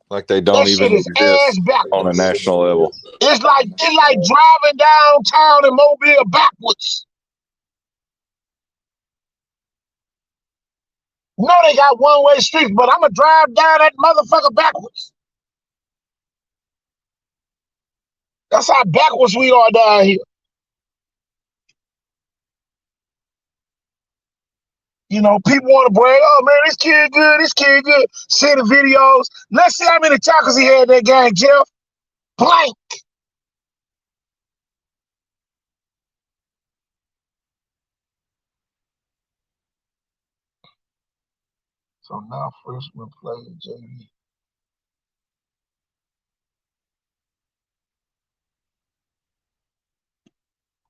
Like they don't even exist on a national level. It's like driving downtown in Mobile backwards. No, they got one-way streets, but I'm gonna drive down that motherfucker backwards. That's how backwards we are down here. People want to brag, oh man, this kid good. See the videos. Let's see how many tackles he had that game, Jeff. Blank. So now freshman player JV.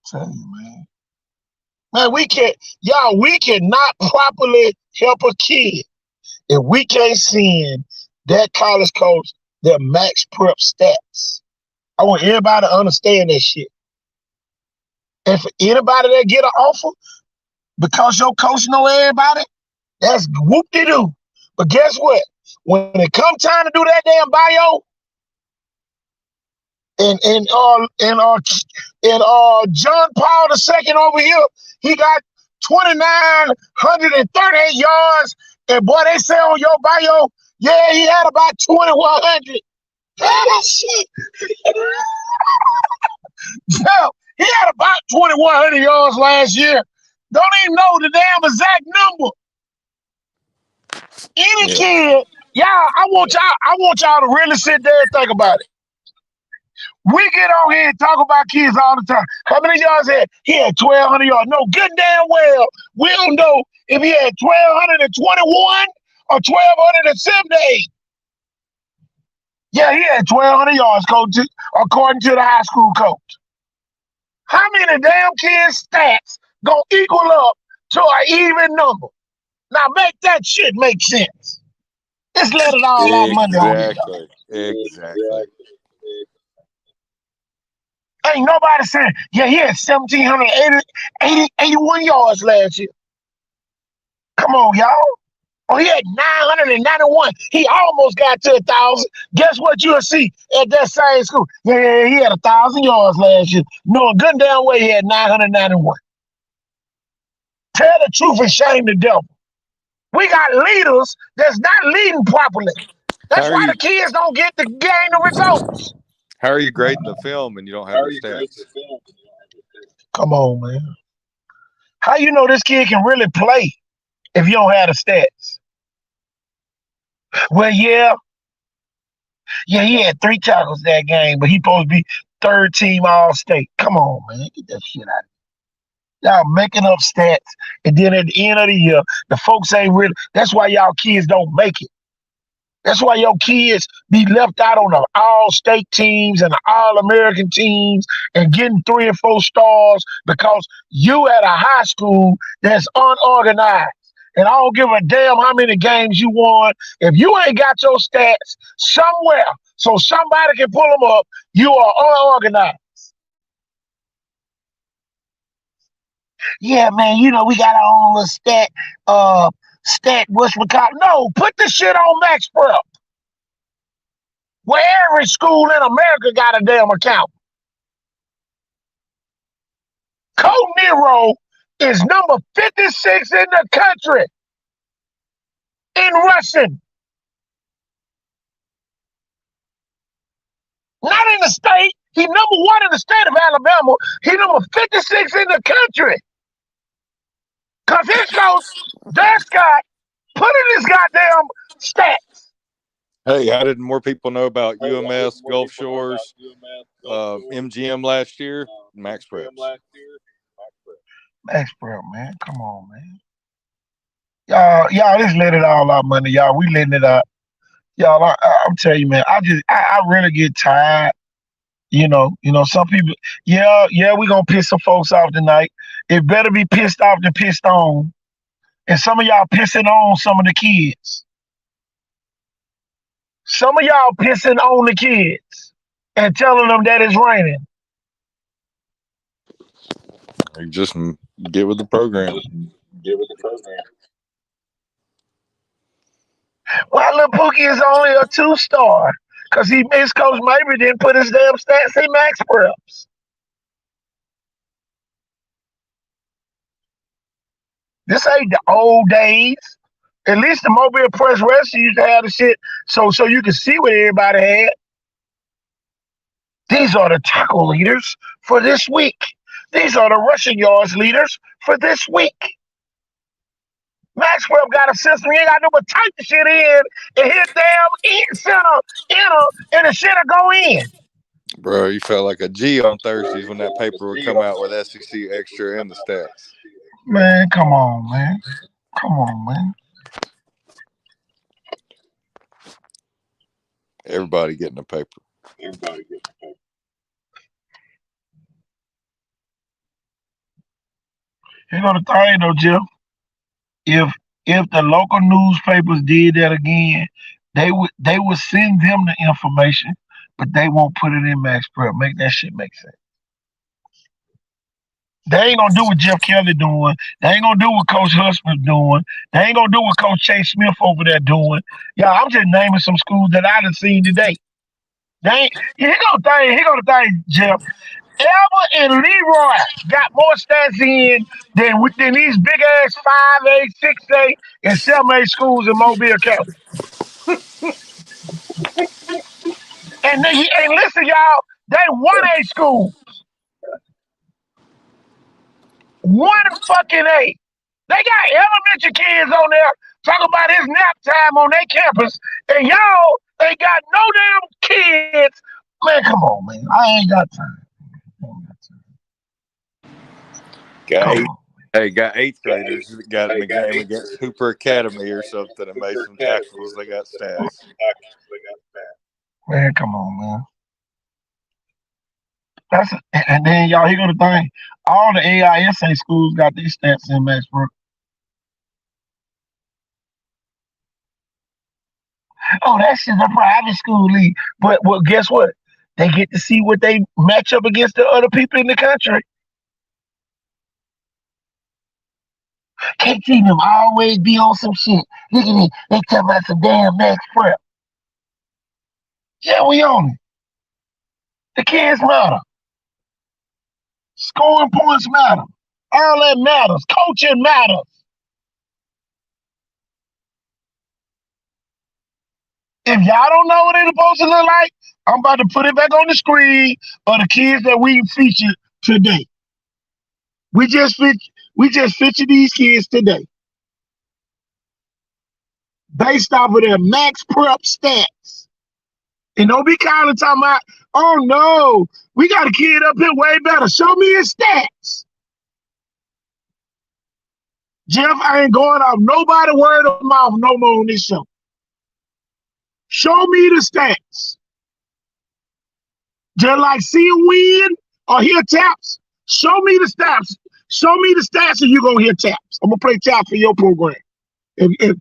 Tell you, man. Man, we cannot properly help a kid if we can't send that college coach their max prep stats. I want everybody to understand that shit. And for anybody that get an offer, because your coach know everybody, that's whoop-de-doo. But guess what? When it come time to do that damn bio, John Paul II over here, he got 2,938 yards. And boy, they say on your bio, yeah, he had about 2,100. Shit. Yeah, he had about 2,100 yards last year. Don't even know the damn exact number. Any kid, I want y'all to really sit there and think about it. We get on here and talk about kids all the time. How many yards he had 1,200 yards? No, good damn well, we don't know if he had 1,221 or 1,278. Yeah, he had 1,200 yards, coach, according to the high school coach. How many damn kids' stats gonna equal up to an even number? Now make that shit make sense. Let's let it all out money on it. Exactly. Ain't nobody saying, yeah, he had 1,781 yards last year. Come on, y'all. Oh, he had 991. He almost got to 1,000. Guess what you'll see at that same school? Yeah, he had 1,000 yards last year. No, good damn way he had 991. Tell the truth and shame the devil. We got leaders that's not leading properly. That's why the kids don't get to gain the results. How are you grading the film and you don't have the stats? Come on, man. How you know this kid can really play if you don't have the stats? Well, yeah, he had 3 tackles that game, but he supposed to be third team All-State. Come on, man. Get that shit out of here. Y'all making up stats, and then at the end of the year, the folks ain't really. That's why y'all kids don't make it. That's why your kids be left out on the all-state teams and the all-American teams and getting 3 and 4 stars because you at a high school that's unorganized. And I don't give a damn how many games you won. If you ain't got your stats somewhere so somebody can pull them up, you are unorganized. Yeah, man, we got our own little stat, what's we call it? No, put the shit on Max Prep. Where every school in America got a damn account. Code Nero is number 56 in the country in rushing. Not in the state. He's number 1 in the state of Alabama. He's number 56 in the country. Because his coach, Doug Scott, put in his goddamn stats. Hey, how did more people know about UMS, Gulf Shores, MGM last year? Max Preps. Max Prep, man. Come on, man. Y'all, just let it all out, money. Y'all, we letting it out. Y'all, I'm telling you, man, I really get tired. Some people, we gonna piss some folks off tonight. It better be pissed off than pissed on. And some of y'all pissing on some of the kids. Some of y'all pissing on the kids and telling them that it's raining. You just get with the program. Well, little Pookie is only a 2-star because his coach maybe didn't put his damn stats in Max Preps. This ain't the old days. At least the Mobile Press Wrestling used to have the shit so you can see what everybody had. These are the tackle leaders for this week. These are the rushing yards leaders for this week. Max Prep got a system. You ain't got to do but type the shit in and hit damn center, enter, and the shit'll go in. Bro, you felt like a G on Thursdays when that paper would come out with SEC Extra and the stats. Man, come on, man. Come on, man. Everybody getting a paper. You know the thing though, Jeff? If the local newspapers did that again, they would send them the information, but they won't put it in Max Prep. Make that shit make sense. They ain't gonna do what Jeff Kelly doing. They ain't gonna do what Coach Husband doing. They ain't gonna do what Coach Chase Smith over there doing. Yeah, I'm just naming some schools that I done seen today. Here go the thing, Jeff. Elba and Leroy got more stats in than these big ass 5A, 6A, and 7A schools in Mobile County. And listen, y'all, they 1A school. One fucking A. They got elementary kids on there talking about it's nap time on their campus, and y'all ain't got no damn kids. Man, come on, man. I ain't got time. Got eighth graders that got in the game against Hooper Academy or something and made some tackles. They got stats. Man, come on, man. And then y'all, here go the thing. All the AISA schools got these stats in Maxbrook. Oh, that's in the private school league. But well, guess what? They get to see what they match up against the other people in the country. Can't see them always be on some shit. Look at me. They talking about some damn max prep. Yeah, we on it. The kids matter. Scoring points matter. All that matters. Coaching matters. If y'all don't know what it's supposed to look like, I'm about to put it back on the screen of the kids that we featured today. We just featured these kids today. Based off of their max prep stats. And don't be calling talking about, oh no, we got a kid up here way better. Show me his stats. Jeff, I ain't going off nobody word of mouth no more on this show. Show me the stats. Just like see a win or hear taps, show me the stats. Show me the stats and you're going to hear taps. I'm going to play tap for your program. If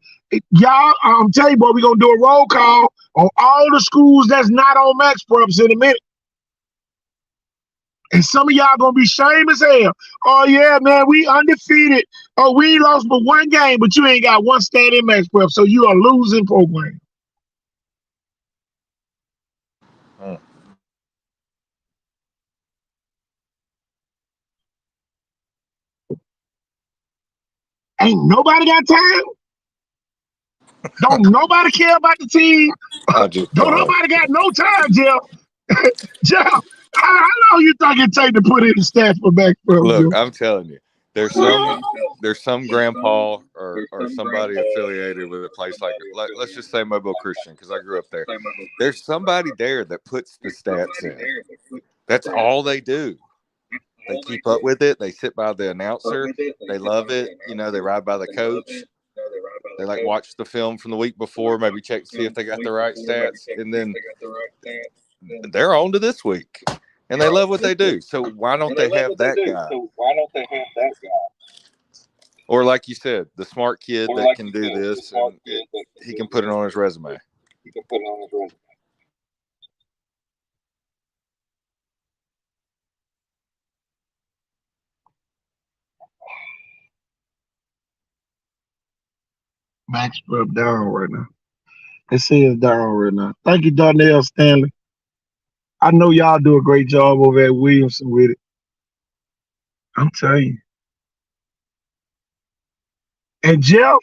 y'all, I'm telling you, boy, we're going to do a roll call on all the schools that's not on max preps in a minute. And some of y'all going to be shame as hell. Oh, yeah, man, we undefeated. Oh, we lost but one game, but you ain't got one stat in max prep, so you are losing program. Ain't nobody got time. Don't nobody care about the team. Don't nobody got no time, Jeff. Jeff, how long you think it take to put in the stats for back from? Look, I'm telling you, there's some grandpa or somebody affiliated with a place like let's just say Mobile Christian, because I grew up there. There's somebody there that puts the stats in. That's all they do. They keep up with it. They sit by the announcer. They love it. You know, they ride by the coach. They like watch the film from the week before, maybe check to see if they got the right stats, and then they're on to this week, and they love what they do. So why don't they have that guy? Or like you said, the smart kid that can do this, and he can put it on his resume. Max prep down right now. It says down right now. Thank you, Darnell Stanley. I know y'all do a great job over at Williamson with it. I'm telling you. And Jeff,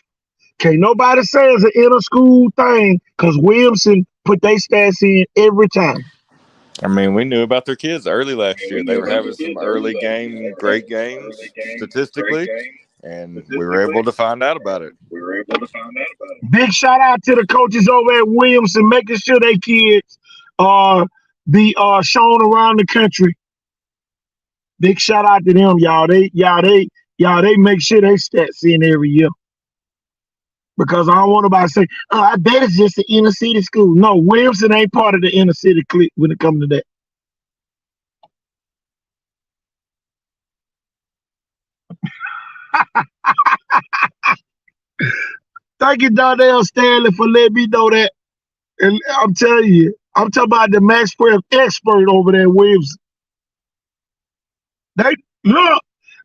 can't nobody say it's an inner school thing because Williamson put their stats in every time. I mean, we knew about their kids early last year. They were having some early great games statistically, and we were able to find out about it. Big shout out to the coaches over at Williamson, making sure their kids be shown around the country. Big shout out to them, y'all. They make sure they stats in every year. Because I don't want nobody to say, oh, I bet it's just an inner city school. No, Williamson ain't part of the inner city clique when it comes to that. Thank you, Darnell Stanley, for letting me know that. And I'm telling you, I'm talking about the max prep expert over there at Williamson. They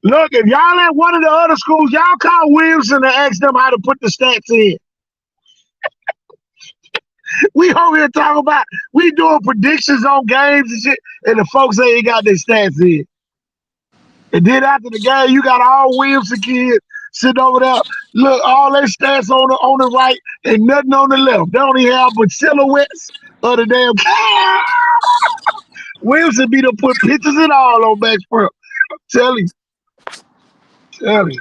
look, if y'all at one of the other schools, y'all call Williamson and ask them how to put the stats in. We over here talking about we doing predictions on games and shit, and the folks ain't got their stats in. And then after the game, you got all Williamson kids sitting over there. Look, all their stats on the right and nothing on the left. They don't even have but silhouettes of the damn. Williamson be to put pictures and all on Max Prep. Tell him, tell him.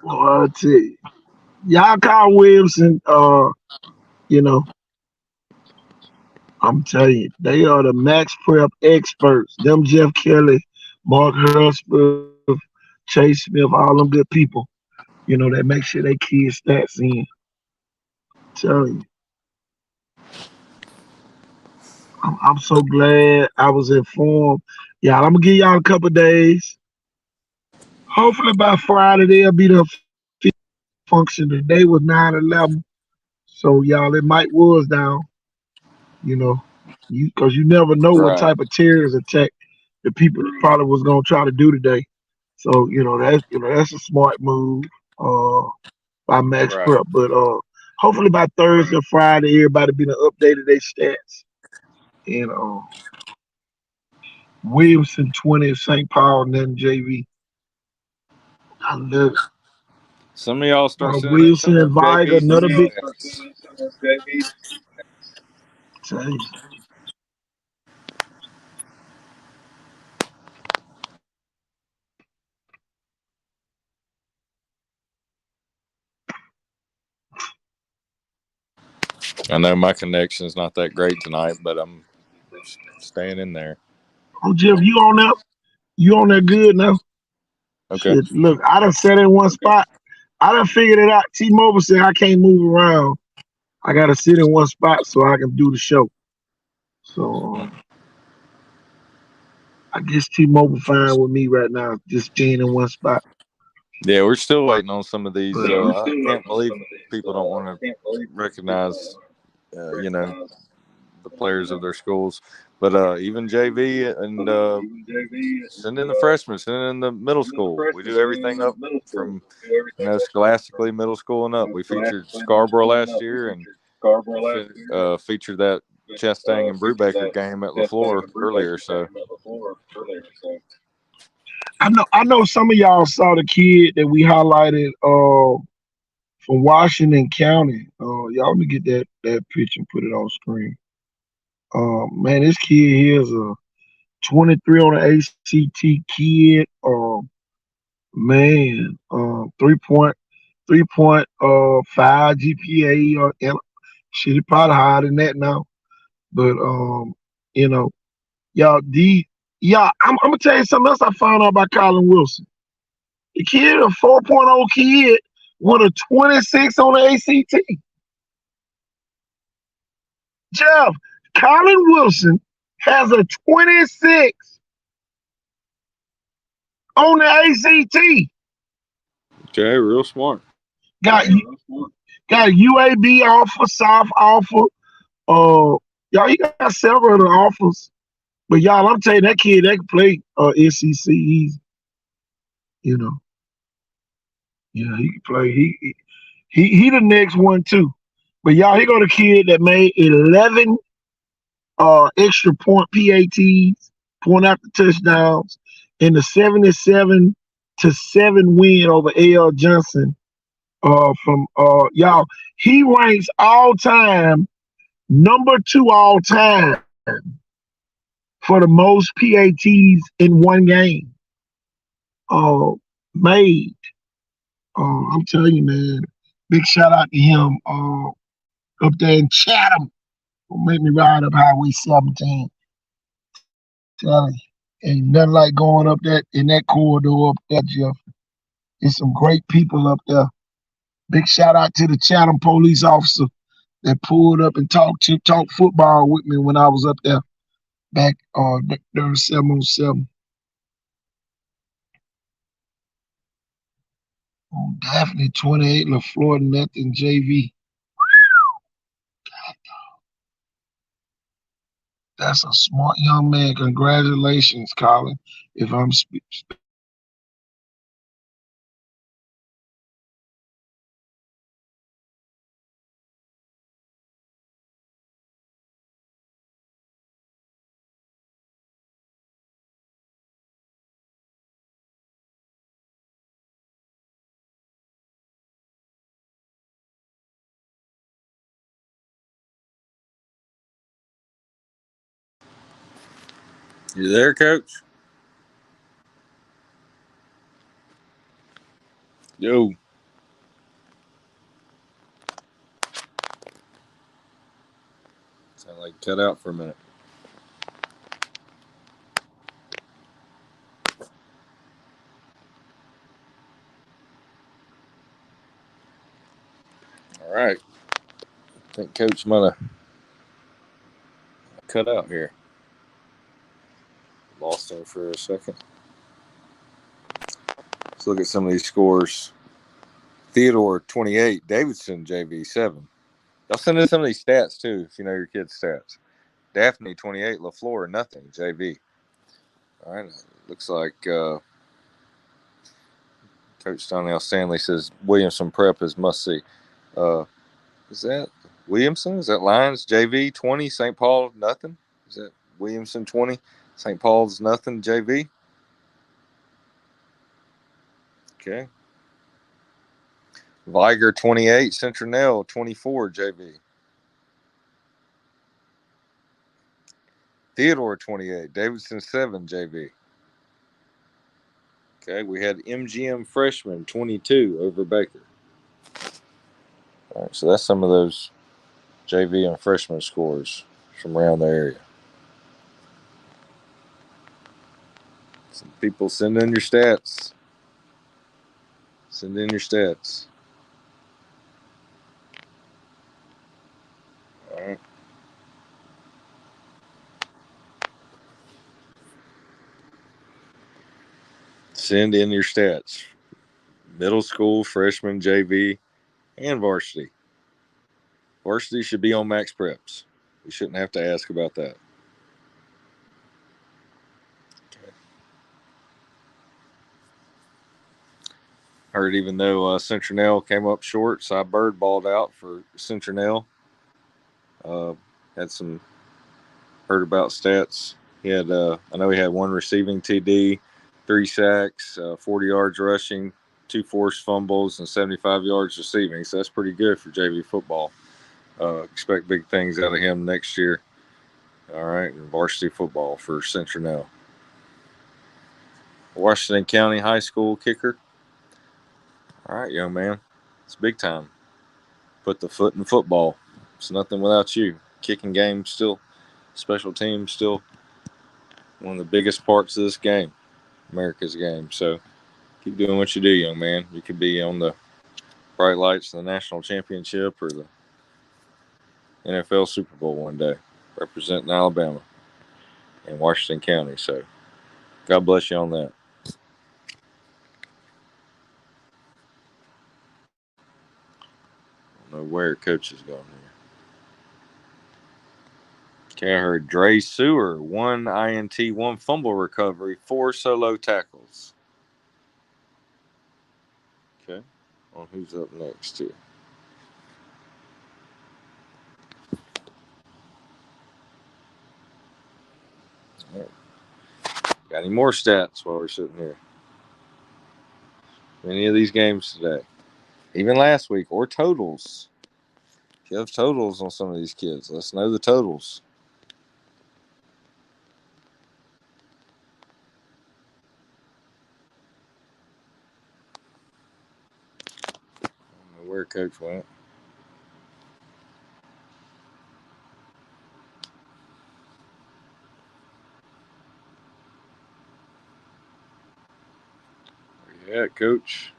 Well, I tell you, y'all call Williamson. You know, I'm telling you, they are the Max Prep experts. Them Jeff Kelly, Mark Hurstfield, Chase Smith, all them good people. That make sure they kids stats in. Telling you, I'm so glad I was informed. Y'all, I'm gonna give y'all a couple days. Hopefully by Friday they'll be the function. Today was 9/11, so y'all it might was down. You know, because you never know what Right. type of terrorist attack the people probably was gonna try to do today. So that's a smart move by Max Right. Prep. But hopefully by Thursday or Friday, everybody be updated their stats. And Williamson 20, St. Paul, and then JV. I love it. Some of y'all start sending in some Wilson of and them Viga, JV another big. stats. Tell you, I know my connection's not that great tonight, but I'm staying in there. oh Jeff, you on there? You on there good now? Okay. Shit, look, I done sat in one spot. I done figured it out. T-Mobile said I can't move around. I gotta sit in one spot so I can do the show. So I guess T-Mobile fine with me right now, just being in one spot. Yeah, we're still waiting on some of these. But I can't believe people don't want to recognize, the players of their schools. But even JV and send in the freshmen, send in the middle school. We do everything up from scholastically middle school and up. We featured Scarborough last year and featured that Chastang and Brubaker game at LaFleur earlier. So I know some of y'all saw the kid that we highlighted from Washington County. Y'all let me get that picture and put it on screen. Man, this kid here is a 23 on the ACT kid. Man, 3.5 GPA or shit, he probably higher than that now. But you know, I'm gonna tell you something else I found out about Colin Wilson. The kid, a 4.0 kid with a 26 on the ACT. Jeff, Colin Wilson has a 26 on the ACT. okay, real smart. Got got UAB offer, South offer. Y'all, he got several of the offers. But y'all, I'm telling you, that kid that can play SEC easy. You know, yeah, he can play. He the next one too. But y'all, he got a kid that made 11 extra point PATs, point after touchdowns, in the 77-7 win over AL Johnson. From y'all, he ranks all time number 2 all time for the most PATs in one game. Made. I'm telling you, man. Big shout out to him. Up there in Chatham, who made me ride up Highway 17. Telling you, ain't nothing like going up that in that corridor up there, Jeff. There's some great people up there. Big shout out to the Chatham police officer that pulled up and talked football with me when I was up there back during 707. Oh, Daphne 28, LaFleur nothing JV. That's a smart young man. Congratulations, Colin. If I'm You there, Coach? Yo. Sound like cut out for a minute. All right. I think Coach might have cut out here. Lost him for a second. Let's look at some of these scores. Theodore 28, Davidson JV 7. Y'all send in some of these stats too, if you know your kids' stats. Daphne 28, LaFleur nothing JV. All right, looks like Coach Donnell Stanley says Williamson Prep is must see. Is that Williamson? Is that Lions JV 20, St. Paul nothing? Is that Williamson 20, St. Paul's nothing JV? Okay. Viger 28, Centronell 24 JV. Theodore 28, Davidson 7 JV. Okay, we had MGM freshman 22 over Baker. All right, so that's some of those JV and freshman scores from around the area. Some people send in your stats. Send in your stats. All right. Send in your stats. Middle school, freshman, JV, and varsity. Varsity should be on max preps. We shouldn't have to ask about that. Okay. Heard even though Centronell came up short, so I bird balled out for Centronell. Had some heard about stats. He had, I know he had one receiving TD, 3 sacks, 40 yards rushing, 2 forced fumbles, and 75 yards receiving. So that's pretty good for JV football. Expect big things out of him next year. All right, and varsity football for Centronell. Washington County High School kicker. All right, young man, it's big time. Put the foot in football. It's nothing without you. Kicking game still, special teams still one of the biggest parts of this game, America's game. So keep doing what you do, young man. You could be on the bright lights of the national championship or the NFL Super Bowl one day, representing Alabama and Washington County. So God bless you on that. I don't know where coach is going here. Okay, I heard Dre Sewer, 1 INT, 1 fumble recovery, 4 solo tackles. Okay, on who's up next here? All right. Got any more stats while we're sitting here? Any of these games today? Even last week, or totals. If you have totals on some of these kids, let's know the totals. I don't know where coach went. Where you at, coach?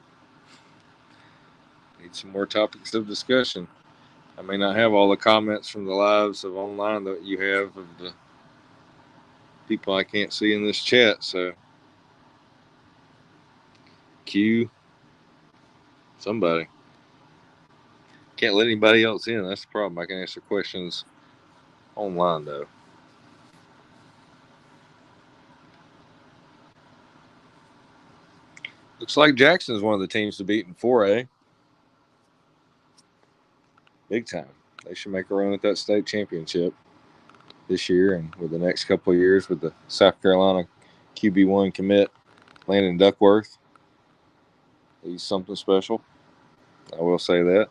Need some more topics of discussion. I may not have all the comments from the lives of online that you have of the people I can't see in this chat, so Q somebody. Can't let anybody else in. That's the problem. I can answer questions online though. Looks like Jackson's one of the teams to beat in 4A. Big time. They should make a run at that state championship this year and with the next couple of years with the South Carolina QB1 commit, Landon Duckworth. He's something special. I will say that.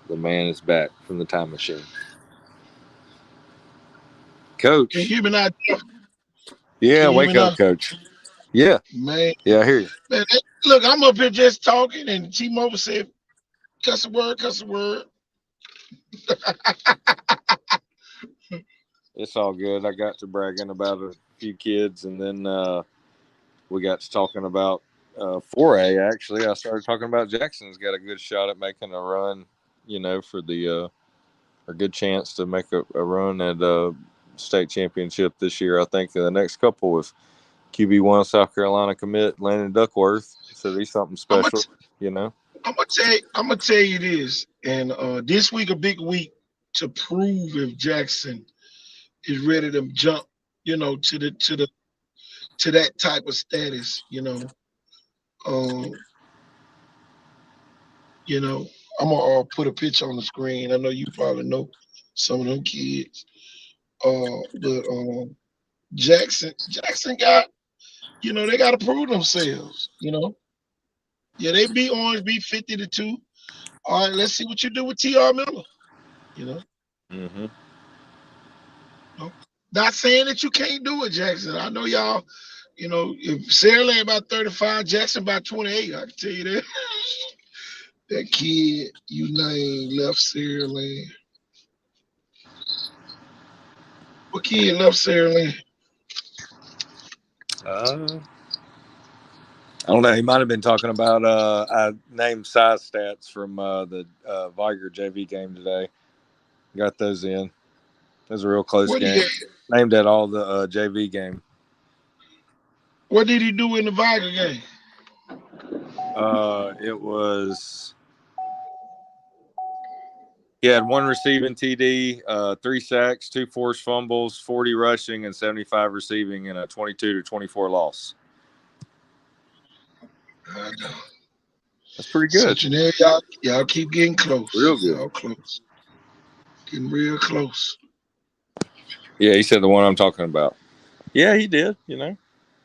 The man is back from the time machine. Coach. Can you hear me now? Yeah, wake up, Coach. Yeah. Man. Yeah, I hear you. Man, look, I'm up here just talking, and T-Mobile said, cuss a word, cuss a word. It's all good. I got to bragging about a few kids, and then we got to talking about 4A, actually. I started talking about Jackson's got a good shot at making a run, for the a good chance to make a run at state championship this year. I think the next couple was QB1 South Carolina commit Landon Duckworth. So he's something special, I'm gonna tell you this, and this week a big week to prove if Jackson is ready to jump, to that type of status, I'm gonna put a picture on the screen. I know you probably know some of them kids, but Jackson got, they got to prove themselves. Yeah, they beat Orange, beat 50-2. All right, let's see what you do with T.R. Miller. Mm-hmm. Not saying that you can't do it, Jackson. I know y'all. If Sarah Lane about 35, Jackson about 28. I can tell you that. That kid you named left Sarah Lane. What kid left Sarah Lane? I don't know. He might have been talking about I named size stats from the Viger JV game today. Got those in. It was a real close game. Named at all the JV game. What did he do in the Viger game? It was. He had 1 receiving TD, 3 sacks, 2 forced fumbles, 40 rushing, and 75 receiving in a 22-24 loss. I know. That's pretty good. Y'all keep getting close. Real good. Y'all close. Getting real close. Yeah, he said the one I'm talking about. Yeah, he did.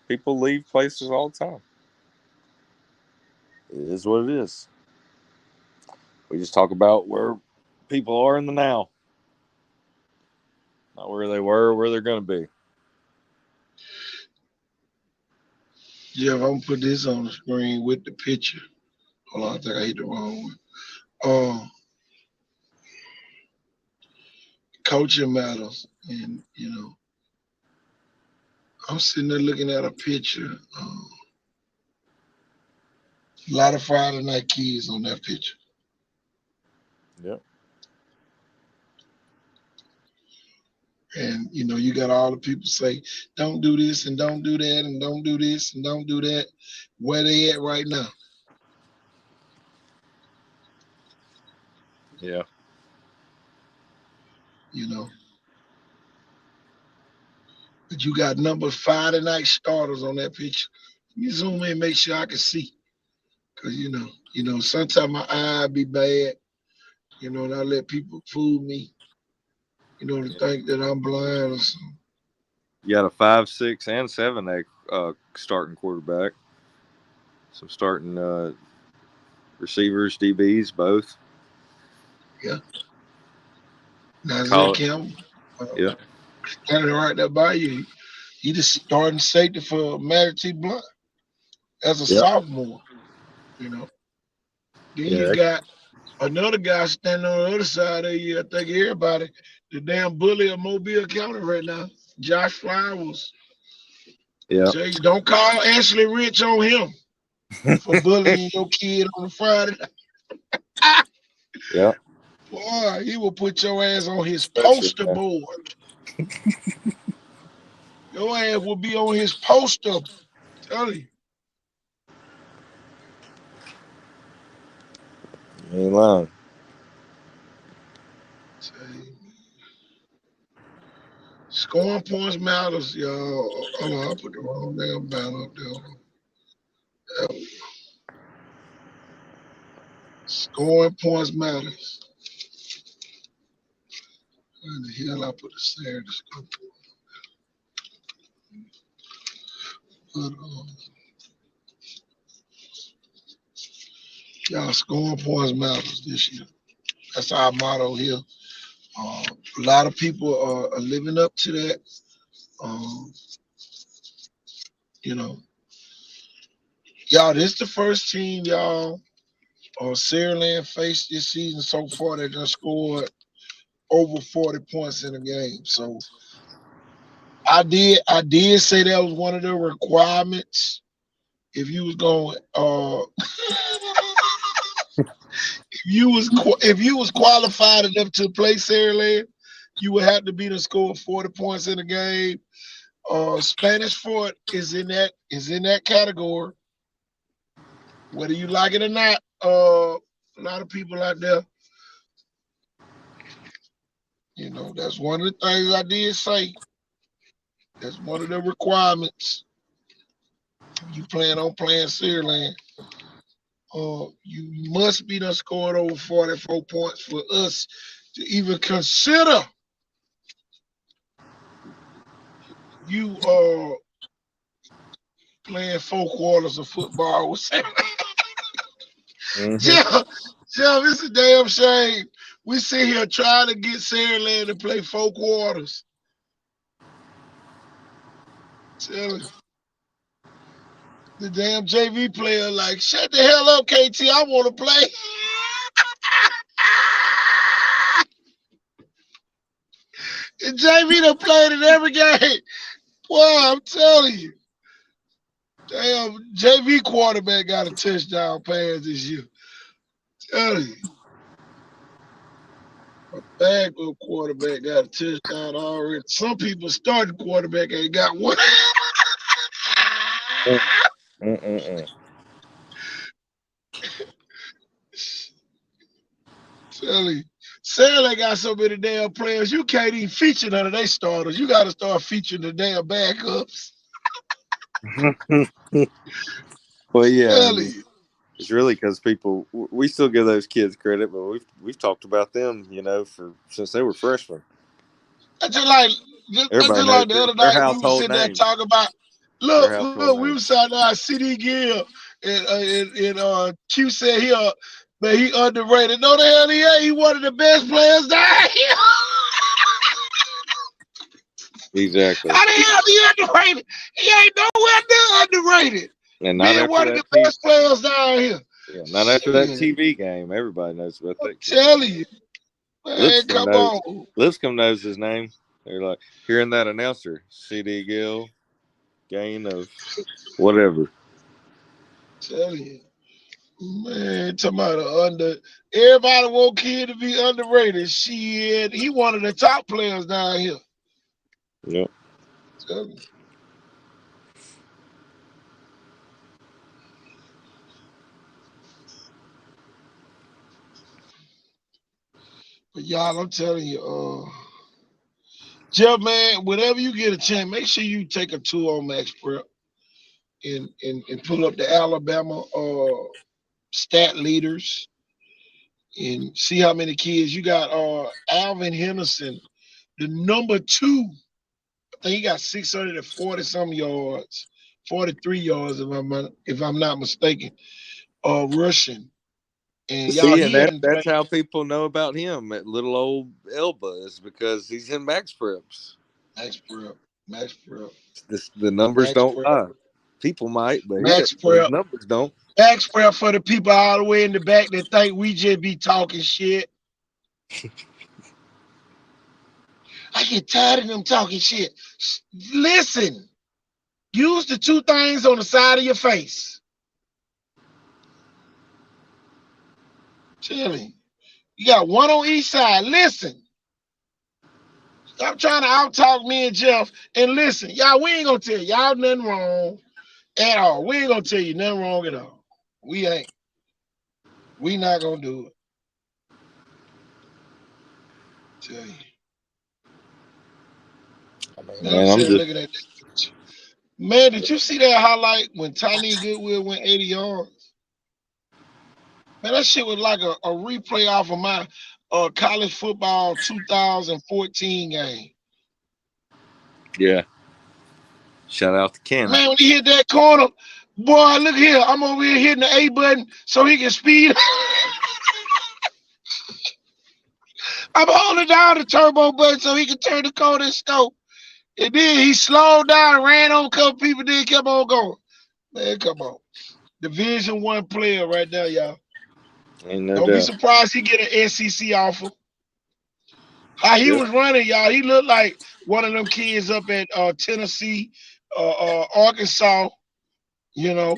People leave places all the time. It is what it is. We just talk about where people are in the now, not where they were or where they're going to be. Jeff, I'm going to put this on the screen with the picture. Hold on, I think I hit the wrong one. Coaching matters. And, I'm sitting there looking at a picture. A lot of Friday night kids on that picture. Yep. And, you got all the people say, don't do this and don't do that and don't do this and don't do that. Where they at right now? Yeah. But you got number Friday night starters on that picture. Let me zoom in, make sure I can see. Because, sometimes my eye be bad, and I let people fool me, to think that I'm blind or something. You got a 5, 6, and 7A starting quarterback. Some starting receivers, DBs, both. Yeah. Nazir Campbell. Yeah. Standing right there by you. He just starting safety for Matty T. Blunt as a sophomore, Then you got another guy standing on the other side of you. I think everybody, the damn bully of Mobile County right now, Josh Flowers. Yeah. Tell you, don't call Ashley Rich on him for bullying your kid on a Friday night. Yeah. Boy, he will put your ass on his poster board. Your ass will be on his poster. Tell you. You ain't lying. Scoring points matters, y'all. Hold on, I put the wrong damn banner up there. Scoring points matters. Where the hell I put the Saturday score? But, y'all, scoring points matters this year. That's our motto here. A lot of people are living up to that. Um, you know, y'all, this the first team y'all Saraland faced this season so far that done scored over 40 points in a game. So I did say that was one of the requirements. If you was going if you was qualified enough to play Saraland, you would have to be to score 40 points in a game. Spanish Fort is in that category. Whether you like it or not, a lot of people out there, that's one of the things I did say. That's one of the requirements. If you plan on playing Saraland, you must be done scored over 44 points for us to even consider you playing 4 quarters of football with Jeff, it's a damn shame. We sit here trying to get Saraland to play 4 quarters. Tell you. The damn JV player like, shut the hell up, KT. I want to play. And JV done played in every game. Boy, I'm telling you. Damn, JV quarterback got a touchdown pass this year. Telling you. A backup quarterback got a touchdown already. Some people starting quarterback ain't got one. Telling you. Sally got so many damn players, you can't even feature none of their starters. You got to start featuring the damn backups. Well, yeah, it's really because we still give those kids credit, but we've talked about them, since they were freshmen. That's just like Everybody knows the other their night we were household sitting there names. talking about. Their Look, household we were names. sitting there. CD Gill and Q said that he underrated. No, the hell he ain't. He one of the best players down here. Exactly. How the hell he underrated? He ain't nowhere near underrated. And not Being after one of the best players down here. Yeah, not after that TV game. Everybody knows about that. I'm telling you. Man, come on. Lipscomb knows his name. They're like hearing that announcer, CD Gill, gain of whatever. Tell you. Man, talking about everybody want Kid to be underrated. Shit, he one of the top players down here. Yep. But y'all, I'm telling you, Jeff, man, whenever you get a chance, make sure you take a tour on Max Prep and pull up the Alabama stat leaders and see how many kids you got. Alvin Henderson, the number 2. I think he got 640 some yards, 43 yards if I'm not mistaken. Rushing. And y'all, See, and that's how people know about him at little old Elba is because he's in Max Preps. Max Prep. The numbers don't lie. People might, but Max the Prep. numbers don't. Max Prep for the people all the way in the back that think we just be talking shit. I get tired of them talking shit. Listen. Use the 2 things on the side of your face. Chilling. You got one on each side. Listen. Stop trying to out-talk me and Jeff. And listen, y'all, we ain't going to tell y'all nothing wrong at all. We ain't going to tell you nothing wrong at all. We ain't. We not going to do it. Tell you. Man, I'm sitting looking at that. Man, did you see that highlight when Tiny Goodwill went 80 yards? Man, that shit was like a replay off of my college football 2014 game. Yeah. Shout out to Cannon. Man, when he hit that corner, boy, look here. I'm over here hitting the A button so he can speed. I'm holding down the turbo button so he can turn the corner and scope. And then he slowed down, ran on a couple people, then kept on going. Man, come on. Division I player right there, y'all. Ain't no Don't doubt. be surprised he get an SEC offer. How he was running, y'all, he looked like one of them kids up at Tennessee, Arkansas, you know,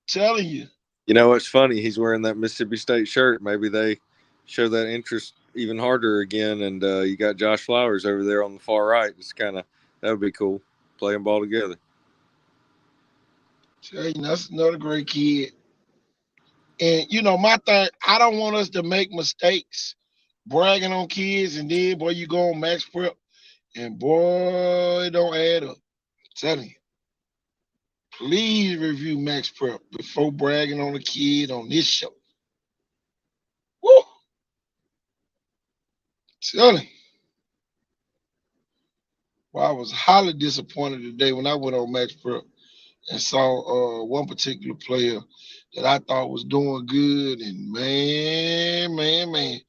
telling you. You know what's funny? He's wearing that Mississippi State shirt. Maybe they show that interest even harder again. And you got Josh Flowers over there on the far right. It's kind of, that would be cool, playing ball together. Tell you, that's another great kid. And, you know, my thing, I don't want us to make mistakes bragging on kids, and then, boy, you go on Max Prep, and, boy, it don't add up. I'm telling you. Please review Max Prep before bragging on a kid on this show. Woo! Telling you. Well, I was highly disappointed today when I went on Max Prep and saw one particular player that I thought was doing good. And man,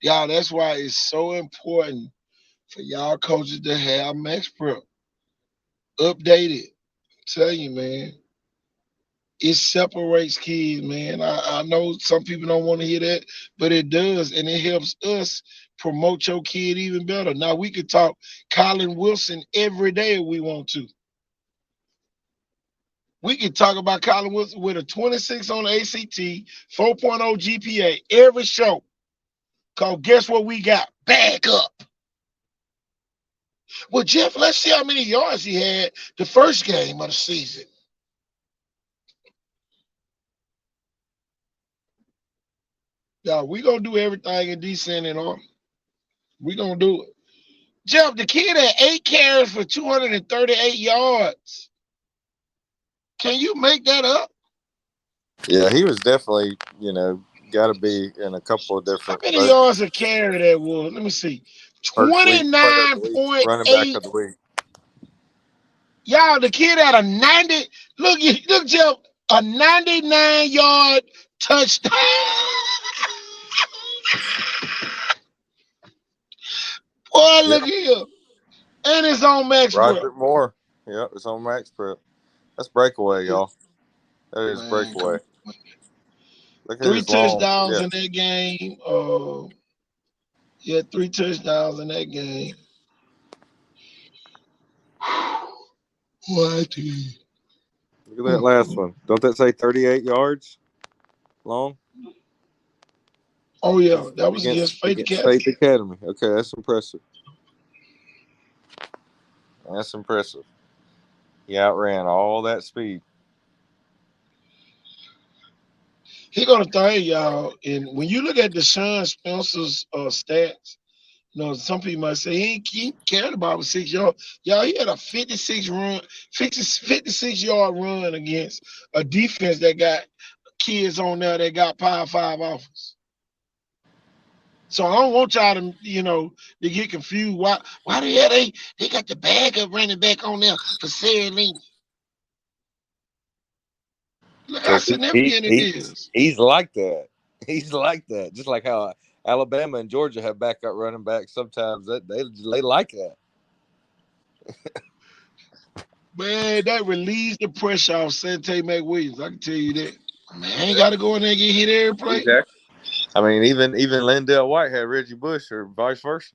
y'all, that's why it's so important for y'all coaches to have Max Prep updated. I'm telling you, man, it separates kids, man. I know some people don't want to hear that, but it does, and it helps us promote your kid even better. Now, we could talk Colin Wilson every day if we want to. We can talk about Colin Wilson with a 26 on the ACT, 4.0 GPA every show. Because guess what we got? Back up. Well, Jeff, let's see how many yards he had the first game of the season. Y'all, we going to do everything in descent and order. We going to do it. Jeff, the kid had 8 carries for 238 yards. Can you make that up? Yeah, he was definitely, you know, got to be in a couple of different. How many yards a carry that was? Let me see. 29.8. Running back of the week. Y'all, the kid had a 90. Look, Jeff, a 99-yard touchdown. Boy, look here. And it's on Max Prep. Roger Moore. Yep, it's on Max Prep. That's breakaway, y'all. That is breakaway. Look at 3 his touchdowns in that game. 3 touchdowns in that game. What? Look at that last one. Don't that say 38 yards long? Oh, yeah. That was against Faith Academy. Faith Academy. Okay, that's impressive. That's impressive. He outran all that speed. He gonna tell y'all, and when you look at Deshaun Spencer's stats, you know, some people might say he ain't cared about 6 yards. Y'all, he had a 56-yard run against a defense that got kids on there that got Power 5 offers. So I don't want y'all to, you know, to get confused. Why the hell they got the backup running back on there for Sarah Lincoln? Look how significant it is. He's like that. He's like that. Just like how Alabama and Georgia have backup running backs. Sometimes they like that. Man, that relieves the pressure off Sante McWilliams. I can tell you that. Man, I ain't got to go in there and get hit every play. Exactly. I mean, even Lindell White had Reggie Bush or vice versa.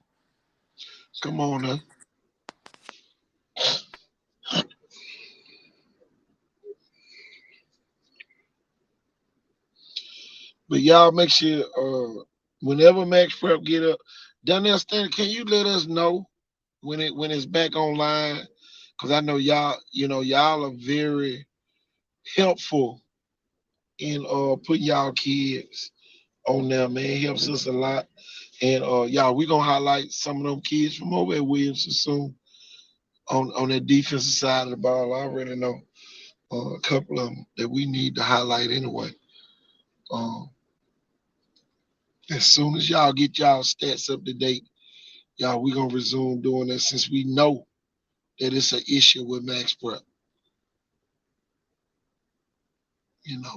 Come on now. But y'all make sure whenever Max Prep get up, Donnell Stanley, can you let us know when it's back online? Because I know y'all are very helpful in putting y'all kids on there, man. It helps us a lot. And y'all, we're gonna highlight some of them kids from over at Williamson soon. on that defensive side of the ball. I already know a couple of them that we need to highlight anyway. As soon as y'all get y'all stats up to date, y'all, we gonna resume doing that since we know that it's an issue with Max Prep.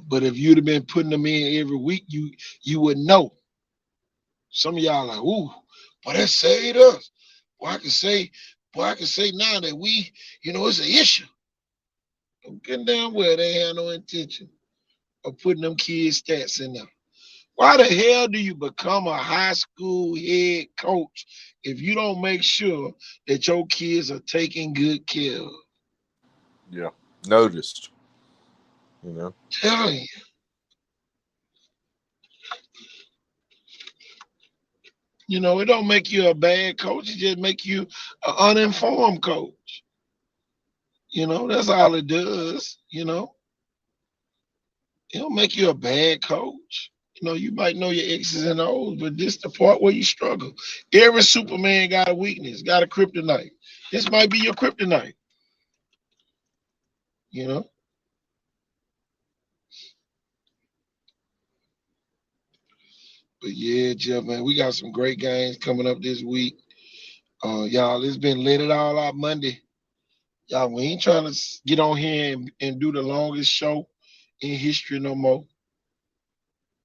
But if you'd have been putting them in every week, you would know. Some of y'all like, ooh, boy, that saved us. Boy, I can say now that we, it's an issue. I'm getting damn well they had no intention of putting them kids' stats in there. Why the hell do you become a high school head coach if you don't make sure that your kids are taken good care of? Yeah, noticed. Telling you. It don't make you a bad coach. It just make you an uninformed coach. That's all it does. It don't make you a bad coach. You might know your X's and O's, but this the part where you struggle. Every Superman got a weakness, got a kryptonite. This might be your kryptonite. But yeah, Jeff, man, we got some great games coming up this week. Y'all, it's been Let It All Out Monday. Y'all, we ain't trying to get on here and do the longest show in history no more.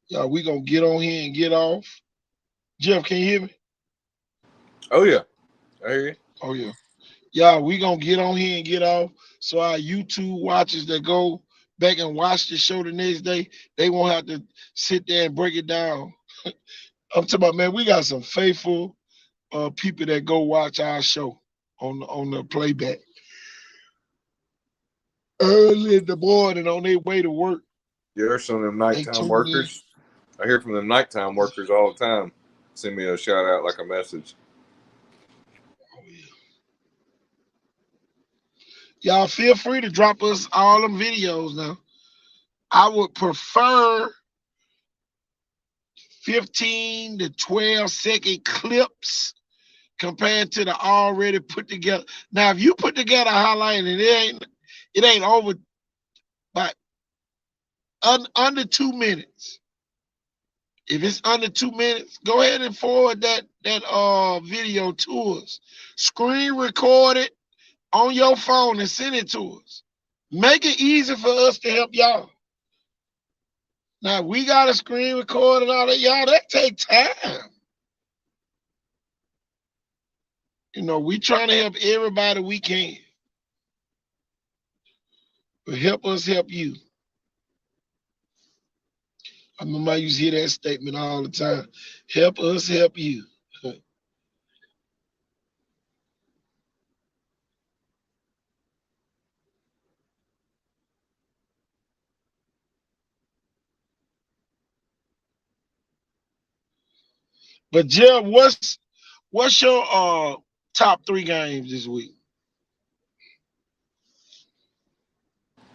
Y'all, we gonna get on here and get off. Jeff, can you hear me? Oh yeah, I hear you. Oh yeah. Y'all, we gonna get on here and get off. So our YouTube watchers that go back and watch the show the next day, they won't have to sit there and break it down. I'm talking about, man, we got some faithful people that go watch our show on the playback early in the morning on their way to work. Yeah, there's some of them nighttime tune in. workers. I hear from them nighttime workers all the time. Send me a shout out like a message. Oh, yeah. Y'all feel free to drop us all them videos now. I would prefer 15 to 12-second clips compared to the already put together. Now, if you put together a highlight and it ain't over by under 2 minutes. If it's under 2 minutes, go ahead and forward that video to us. Screen record it on your phone and send it to us. Make it easy for us to help y'all. Now, we got a screen record and all that. Y'all, that take time. We trying to help everybody we can. But help us help you. I remember I used to hear that statement all the time. Help us help you. But Jeff, what's your top 3 games this week?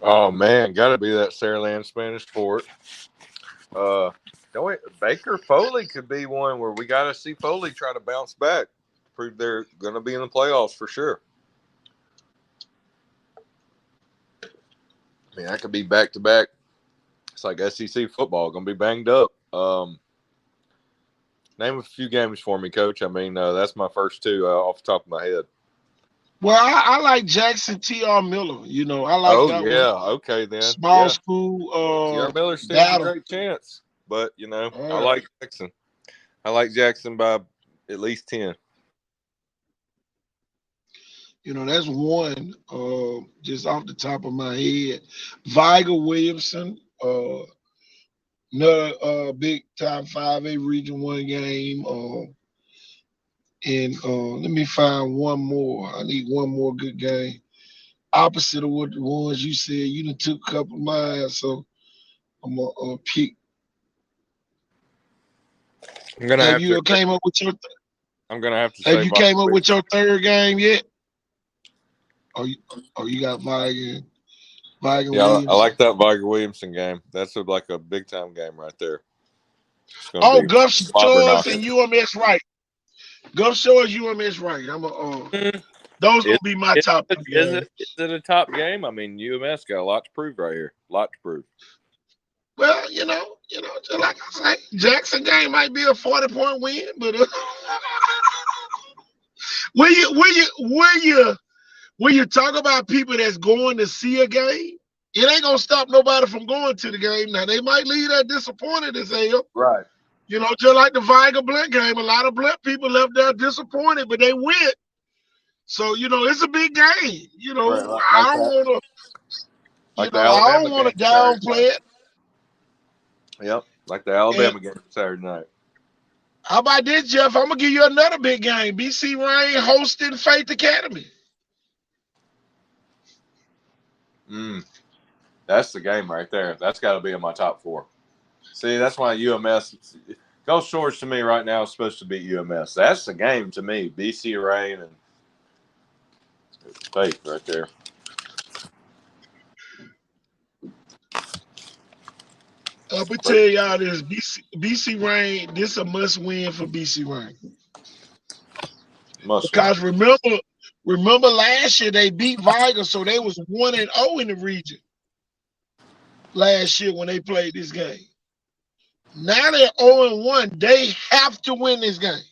Oh man, gotta be that Saraland Spanish Fort. Baker Foley could be one where we gotta see Foley try to bounce back. Prove they're gonna be in the playoffs for sure. I mean, that could be back to back. It's like SEC football, gonna be banged up. Name a few games for me, Coach. I mean, that's my first 2 off the top of my head. Well, I like Jackson T.R. Miller. I like that one. Okay then. Small school. T.R. Miller stands battle. a great chance, but I like Jackson. I like Jackson by at least 10. That's one. Just off the top of my head, Viger Williamson. Another big time 5A Region 1 game. And let me find one more. I need one more good game. Opposite of what the ones you said. You done took a couple of mine, so I'm gonna pick. I'm gonna have to. Came up with your? I'm gonna have to. Have you came up with your 3rd game yet? You got Viger. Yeah, I like that Viger Williamson game. That's like a big time game right there. Gulf Shores and UMS Wright. Gulf Shores, UMS Wright. Those gonna be my top 3 games. Is it a top game? I mean, UMS got a lot to prove right here. A lot to prove. Well, just like I say, Jackson game might be a 40-point win, but when you talk about people that's going to see a game, it ain't gonna stop nobody from going to the game. Now they might leave there disappointed as hell. Right. Just like the Viger Blunt game, a lot of Blunt people left there disappointed, but they went. So it's a big game. Right, like I don't want to. like the I Alabama don't want to game Saturday downplay night. it. Yep, like the Alabama game Saturday night. How about this, Jeff? I'm gonna give you another big game. BC Rain hosting Faith Academy. That's the game right there. That's got to be in my top 4. See, that's why UMS Gulf Shores to me right now is supposed to beat UMS. That's the game to me. BC Rain and Faith right there. I'm gonna tell y'all this: BC Rain. This is a must win for BC Rain. Because remember last year they beat Viger, so they was 1-0 in the region last year when they played this game. Now they're 0-1. They have to win this game.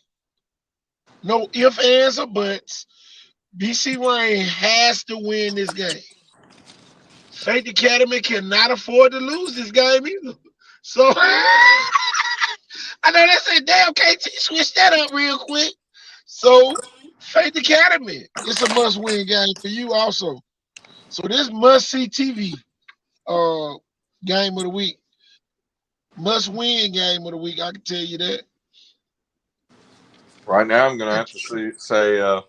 No ifs, ands, or buts. BC Rain has to win this game. Faith Academy cannot afford to lose this game either. So I know they said, damn, KT, switch that up real quick. So Faith Academy, it's a must-win game for you also. So this must-see TV game of the week. Must-win game of the week, I can tell you that. Right now, I'm going to have to say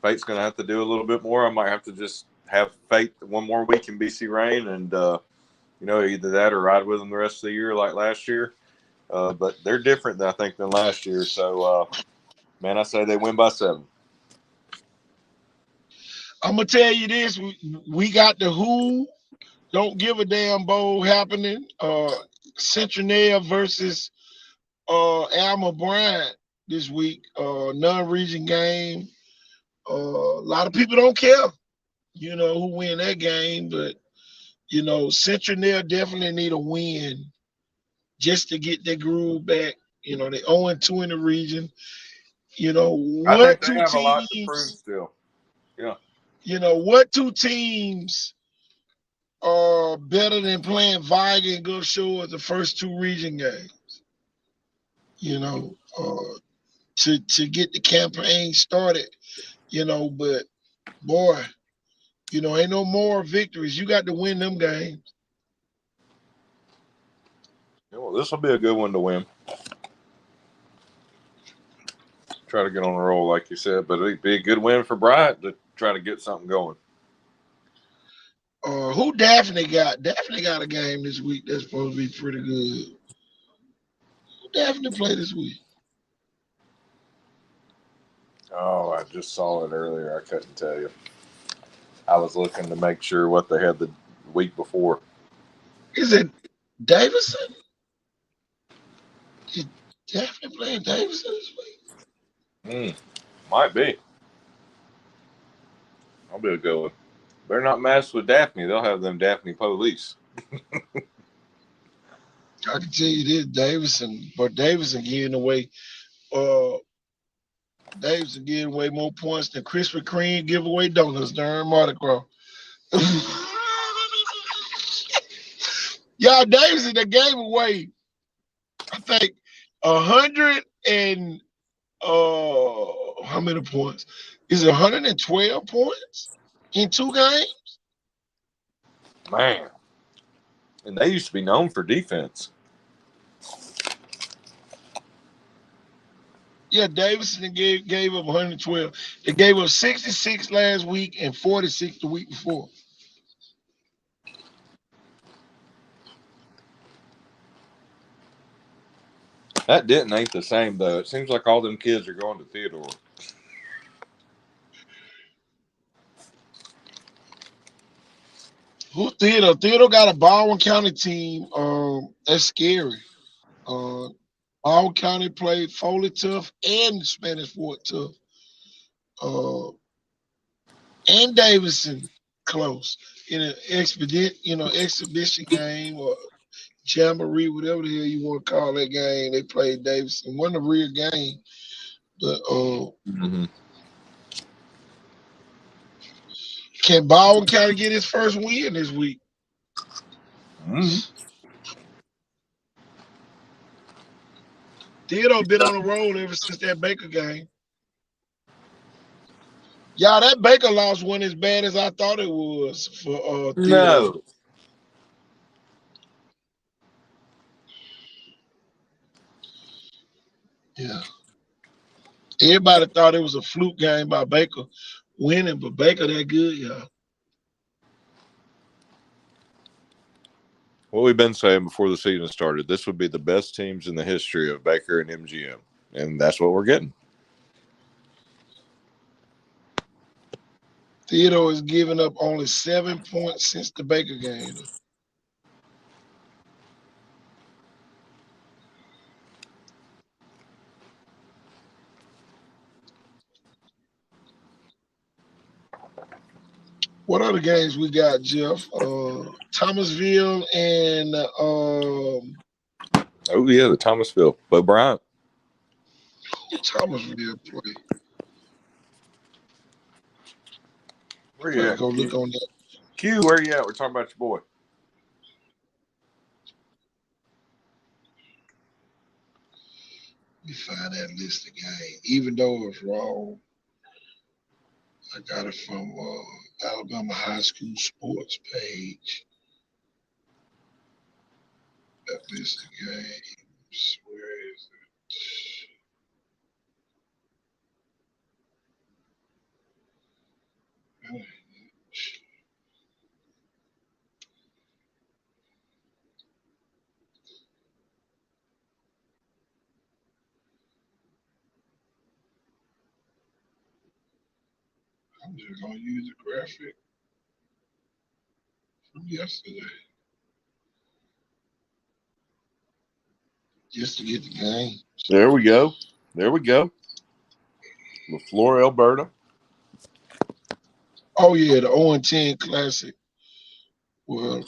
Faith's going to have to do a little bit more. I might have to just have Faith one more week in BC Rain and, either that or ride with them the rest of the year like last year. But they're different, I think, than last year. So, man, I say they win by 7. I'm going to tell you this. We got the Who Don't Give a Damn Bowl happening. Central versus Alma Bryant this week. Non-region game. A lot of people don't care, who win that game. But, Central definitely need a win just to get their groove back. They 0-2 in the region. I What think they two have a lot to prove teams? still. Yeah. What 2 teams are better than playing Viger and Gulf Shores the first 2 region games? To get the campaign started. But boy, ain't no more victories. You got to win them games. Well, this will be a good one to win. Try to get on a roll, like you said, but it'd be a good win for Bryant to try to get something going. Who Daphne got? Daphne got a game this week that's supposed to be pretty good. Who Daphne play this week? Oh, I just saw it earlier. I couldn't tell you. I was looking to make sure what they had the week before. Is it Davison? Is Daphne playing Davison this week? Might be. I'll be a good one. Better not mess with Daphne. They'll have them Daphne police. I can tell you this, Davison, but Davison giving away Davison giving away more points than Krispy Kreme give away donuts during Mardi Gras. Y'all, Davison, they gave away, I think, 100 and how many points? Is it 112 points in 2 games? Man. And they used to be known for defense. Yeah, Davison gave up 112. They gave up 66 last week and 46 the week before. That Denton ain't the same, though. It seems like all them kids are going to Theodore. Who Theodore? Theodore got a Baldwin County team. That's scary. Baldwin County played Foley tough and Spanish Fort tough. and Davidson close in an exhibition game or jamboree, whatever the hell you want to call that game. They played Davidson. Wasn't a real game, but can Baldwin kind of get his first win this week? Theodore been on the road ever since that Baker game. Yeah, that Baker loss wasn't as bad as I thought it was for Theodore. No. Yeah. Everybody thought it was a fluke game by Baker winning, but Baker that good, yeah. What we've been saying before the season started, this would be the best teams in the history of Baker and MGM, and that's what we're getting. Theodore has given up only 7 points since the Baker game. What other games we got, Jeff? Thomasville and Oh yeah, the Thomasville. Bo Bryant. Thomasville play. Where you at? Go look on that. Q, where you at? We're talking about your boy. Let me find that list again. Even though it's wrong, I got it from Alabama High School Sports page. That list of games. Where is it? I'm just gonna use a graphic from yesterday just to get the game. There we go. There we go. LaFleur, Alberta. Oh yeah, the 0-10 Classic. Well,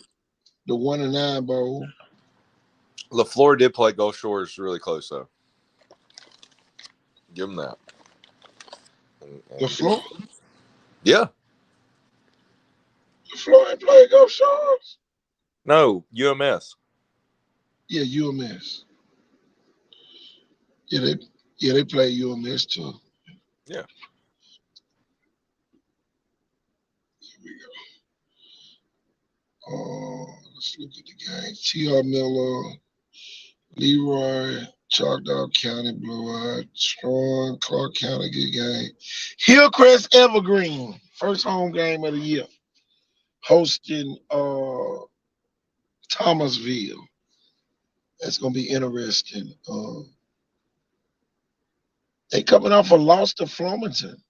the 1-9 Bowl. LaFleur did play Gulf Shores really close though. Give him that. The floor? Yeah. The floor ain't played Gulf Shores? No, UMS. Yeah, UMS. Yeah, they play UMS too. Yeah. Here we go. Let's look at the game. T.R. Miller, Leroy, Choctaw County blowout, Strong, Clark County good game. Hillcrest Evergreen, first home game of the year, hosting Thomasville. That's gonna be interesting. They coming off a loss to Flomaton.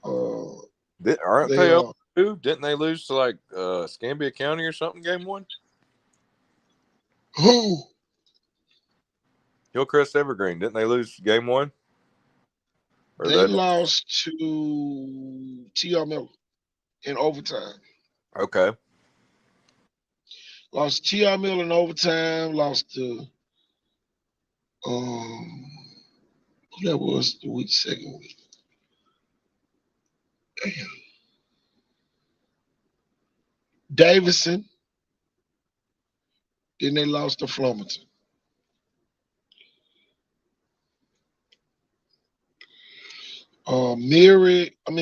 Aren't they up too? Didn't they lose to like Scambia County or something game one? Who? Hillcrest Evergreen. Didn't they lose game one? Or They lost to T.R. Miller in overtime. Okay. Lost to T.R. Miller in overtime. Lost to who that was the second week. Damn. Davidson. Then they lost to Flomaton.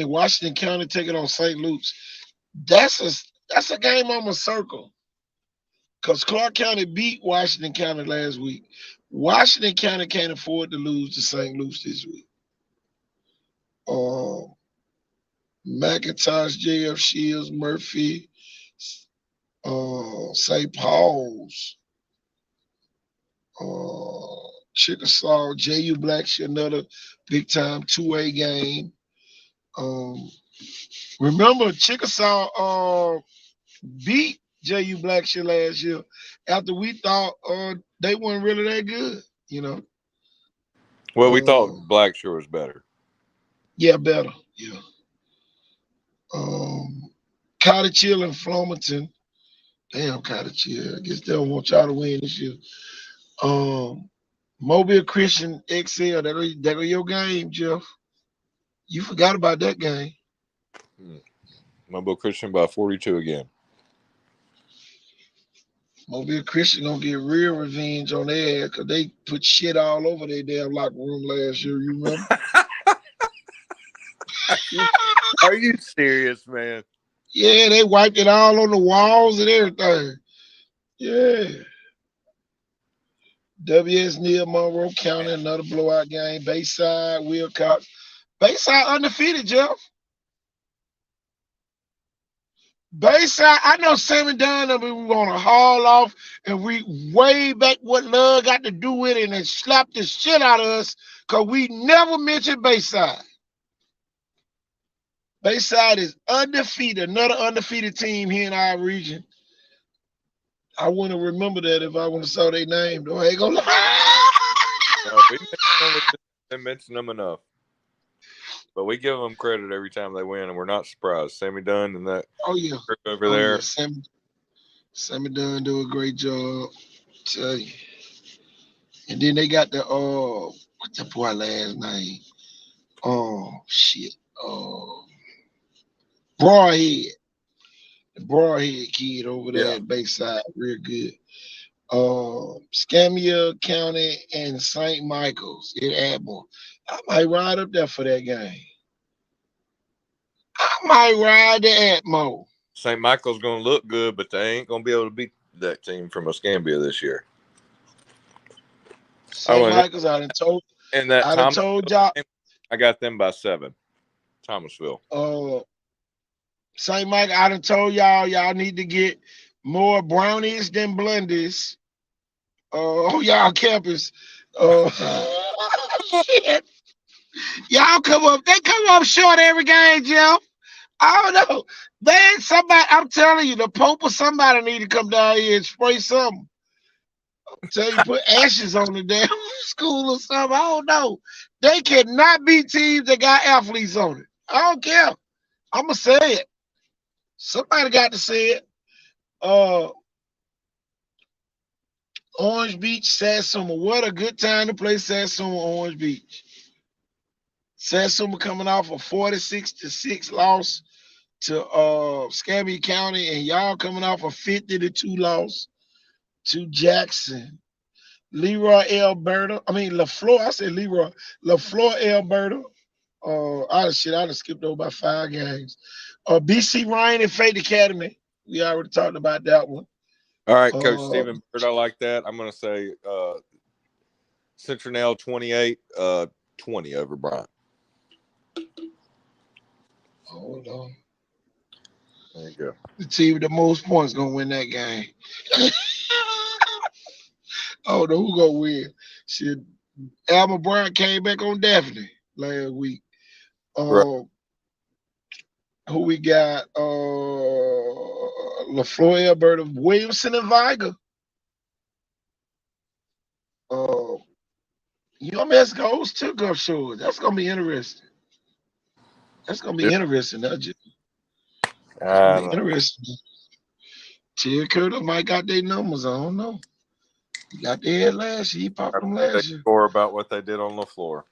Washington County taking on St. Luke's. That's a game I'm gonna circle. Because Clark County beat Washington County last week. Washington County can't afford to lose to St. Luke's this week. McIntosh, J.F. Shields, Murphy, St. Paul's, Chickasaw, J.U. Blackshear, another big time 2A game. Remember, Chickasaw beat J.U. Blackshear last year after we thought they weren't really that good, you know. Well, we thought Blackshear was better. Yeah, better. Yeah. Cottage Hill and Flomaton. Damn, Cottage Hill. I guess they don't want y'all to win this year. Mobile Christian XL. That go your game, Jeff. You forgot about that game. Mobile Christian by 42 again. Mobile Christian gonna get real revenge on their ass because they put shit all over their damn locker room last year. You remember? Are you serious, man? Yeah, they wiped it all on the walls and everything. Yeah. WS Neal, Monroe County, another blowout game. Bayside, Wilcox. Bayside undefeated, Jeff. Bayside, I know Sammy Dunn and we want to haul off and we way back what love got to do with it and slap the shit out of us because we never mentioned Bayside. Bayside is undefeated, another undefeated team here in our region. I wouldn't remember that if I would have saw their name, though. I ain't gonna lie. No, we didn't mention them enough. But we give them credit every time they win, and we're not surprised. Sammy Dunn and that group over there. Yeah. Sammy Dunn do a great job. Tell you. And then they got the what's that boy last name? Oh shit. Broadhead. The Broadhead kid over there at Bayside, real good. Scammia County and St. Michael's in Admiral. I might ride up there for that game. I might ride the Atmo. St. Michael's going to look good, but they ain't going to be able to beat that team from Escambia this year. St. Michael's, I done told y'all. I got them by 7. Thomasville. St. Michael, I done told y'all need to get more brownies than blundies. On y'all campus. Shit. Y'all they come up short every game, Jeff. I don't know. Man, somebody, I'm telling you, the Pope or somebody need to come down here and spray something. I'm telling you, put ashes on the damn school or something. I don't know. They cannot beat teams that got athletes on it. I don't care. I'm going to say it. Somebody got to say it. Orange Beach, Satsuma. What a good time to play Satsuma, Orange Beach. Satsuma coming off a 46-6 loss to Scabby County, and y'all coming off a 50-2 loss to Jackson. LaFleur. I said Leroy. LaFleur, Alberta. I done skipped over about 5 games. BC Ryan and Fate Academy. We already talked about that one. All right, Coach Stephen Bird, I like that. I'm going to say Centronel 28-20 over Bryant. Hold on. There you go. The team with the most points going to win that game. I don't know who going to win. Shit, Alma Bryant came back on Daphne last week. Right. Who we got? LaFleur, Alberta, Williamson, and Viger. UMS goes to Gulf Shores. That's gonna be interesting. Interesting. Interesting. Terry Curtis might got their numbers. I don't know. He got their head last year. He popped them last year. Score about what they did on the floor.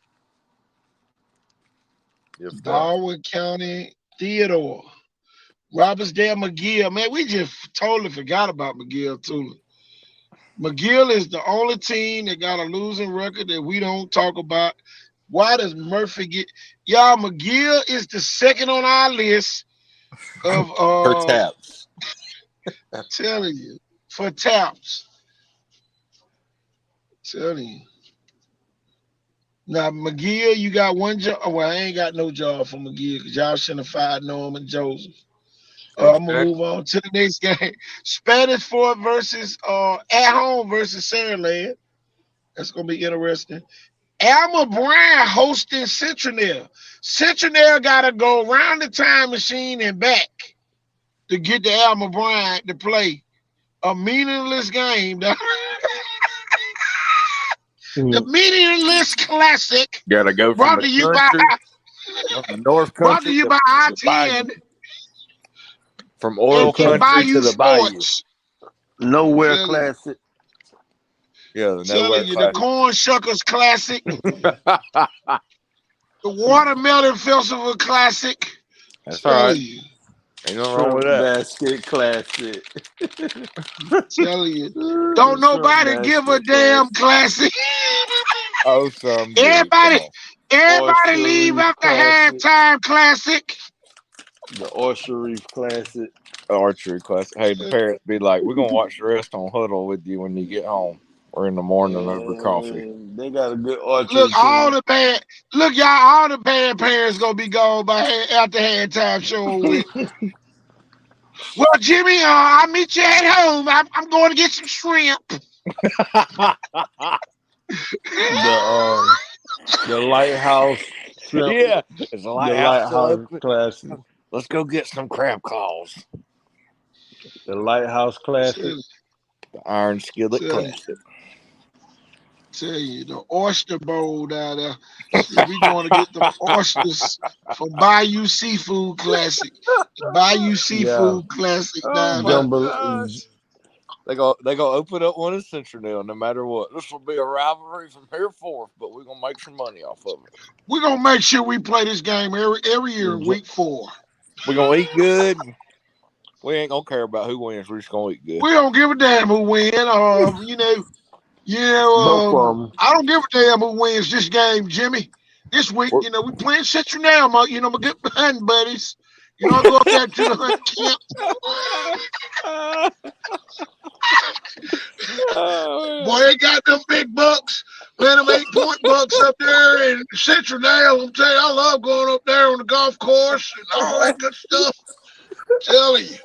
Darwin County, Theodore, Robertsdale, McGill. Man, we just totally forgot about McGill too. McGill is the only team that got a losing record that we don't talk about. Why does Murphy get? Y'all, McGill is the second on our list of for taps. I'm telling you, for taps. I'm telling you. Now, McGill, you got one job. Well, I ain't got no job for McGill because y'all shouldn't have fired Norman Joseph. I'm going to move on to the next game. Spanish Fort versus at home versus Saraland. That's going to be interesting. Alma Bryan hosting Centronel. Centronel got to go around the time machine and back to get the Alma Bryan to play a meaningless game. The meaningless classic. Gotta go brought from to you by North Country I-10. From oil and country to Bayou the bayou. Sports. Nowhere Tell you. Classic. Yeah, the Telling Nowhere you, the Classic. Corn Shuckers Classic, the Watermelon Festival Classic. That's all Telling right. you, Ain't nothing wrong with that. Basket Classic. telling you. Don't nobody give a damn classic. Oh, some do. Everybody, Come on. everybody Oyster leave Reef after Classic. halftime classic. The Oyster Reef Classic. Archery Classic. Hey, the parents be like, we're going to watch the rest on Huddle with you when you get home. Or in the morning over coffee. They got a good archery Look, all team. the bad, look, y'all, all the bad parents gonna be gone by after halftime show with. Well, Jimmy, I'll meet you at home. I'm going to get some shrimp. The Lighthouse Shrimp. Yeah, it's a The Lighthouse Classic. Let's go get some crab claws. The Lighthouse Classic. The Iron Skillet Classic. Tell you, the Oyster Bowl down there. Shit, we going to get the oysters from Bayou Seafood Classic. The Bayou Seafood Classic down there. They go open up one in Central no matter what. This will be a rivalry from here forth, but we're gonna make some money off of it. We're gonna make sure we play this game every year in week 4. We're gonna eat good. We ain't gonna care about who wins. We're just gonna eat good. We don't give a damn who win. I don't give a damn who wins this game, Jimmy. This week, we playing Central now, my good hunting buddies. I go up there to the hunt camp. Boy, they got them big bucks, man, them 8-point bucks up there in Central now. I'm telling you, I love going up there on the golf course and all that good stuff. I'm telling you.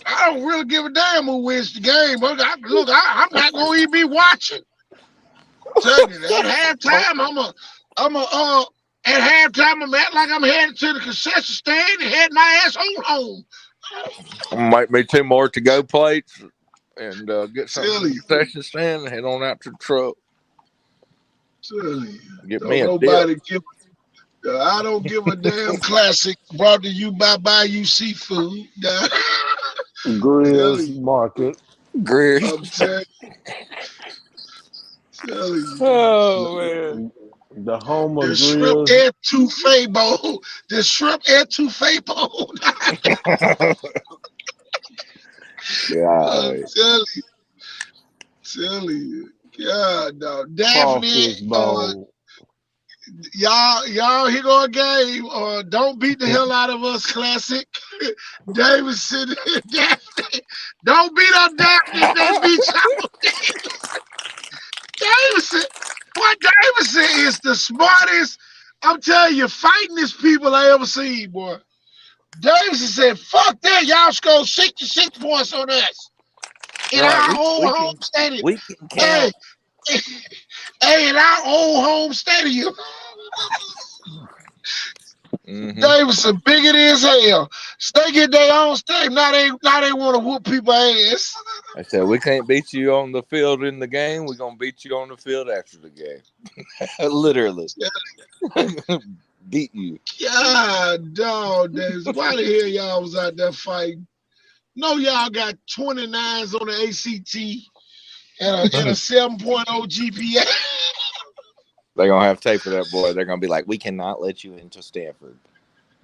I don't really give a damn who wins the game. I'm not going to even be watching. Tell you, at halftime, I'm headed to the concession stand and head my ass home. Make me 2 more to-go plates and get something to the concession stand and head on out to the truck. Get me a dip. I don't give a damn classic brought to you by Bayou Seafood. Grills Market. Grills. I'm telling you. Oh, man. The home of the shrimp etouffee bowl. The shrimp etouffee bowl. I'm telling you. God, no. Daphne, y'all here go a game. Don't beat the hell out of us, classic. Davidson, Daphne. Don't beat up Daphne if they beat y'all. Davidson. Boy, Davidson is the smartest. I'm telling you, fightingest people I ever seen, boy. Davidson said, fuck that. Y'all scored 66 points on us. In our old home stadium. We can count. Hey, in our old home stadium. Davidson bigger than as hell. They get their own stadium. Now they want to whoop people's ass. I said, we can't beat you on the field in the game. We're going to beat you on the field after the game. Literally. Beat you. God, dog, Davis. Why the hell y'all was out there fighting? No, y'all got 29s on the ACT and a 7.0 GPA. They're going to have tape of that, boy. They're going to be like, we cannot let you into Stanford.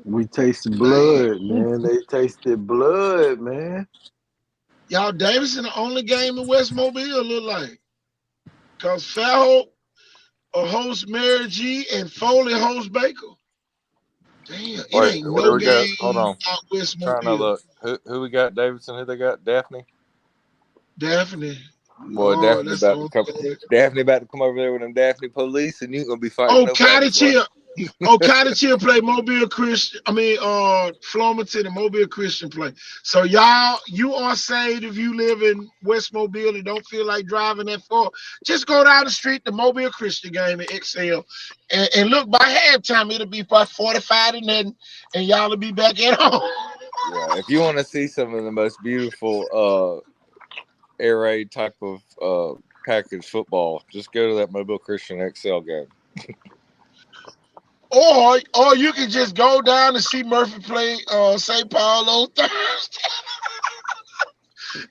We tasted blood, man. They tasted blood, man. Y'all, Davidson the only game in West Mobile look like. Because Fairhope hosts Mary G and Foley hosts Baker. Damn, it ain't no game out West Mobile. Trying to look. Who we got, Davidson? Who they got? Daphne? Daphne. Boy, Daphne about to come over there with them Daphne police, and you gonna be fighting. Cottage Hill. Cottage Hill play Mobile Christian. Flomaton and Mobile Christian play. So you are saved if you live in West Mobile and don't feel like driving that far. Just go down the street to Mobile Christian game at XL, and look, by halftime it'll be about 45-0, and y'all will be back at home. Yeah, if you want to see some of the most beautiful air raid type of package football, just go to that Mobile Christian XL game. Or you can just go down and see Murphy play St. Paul on Thursday.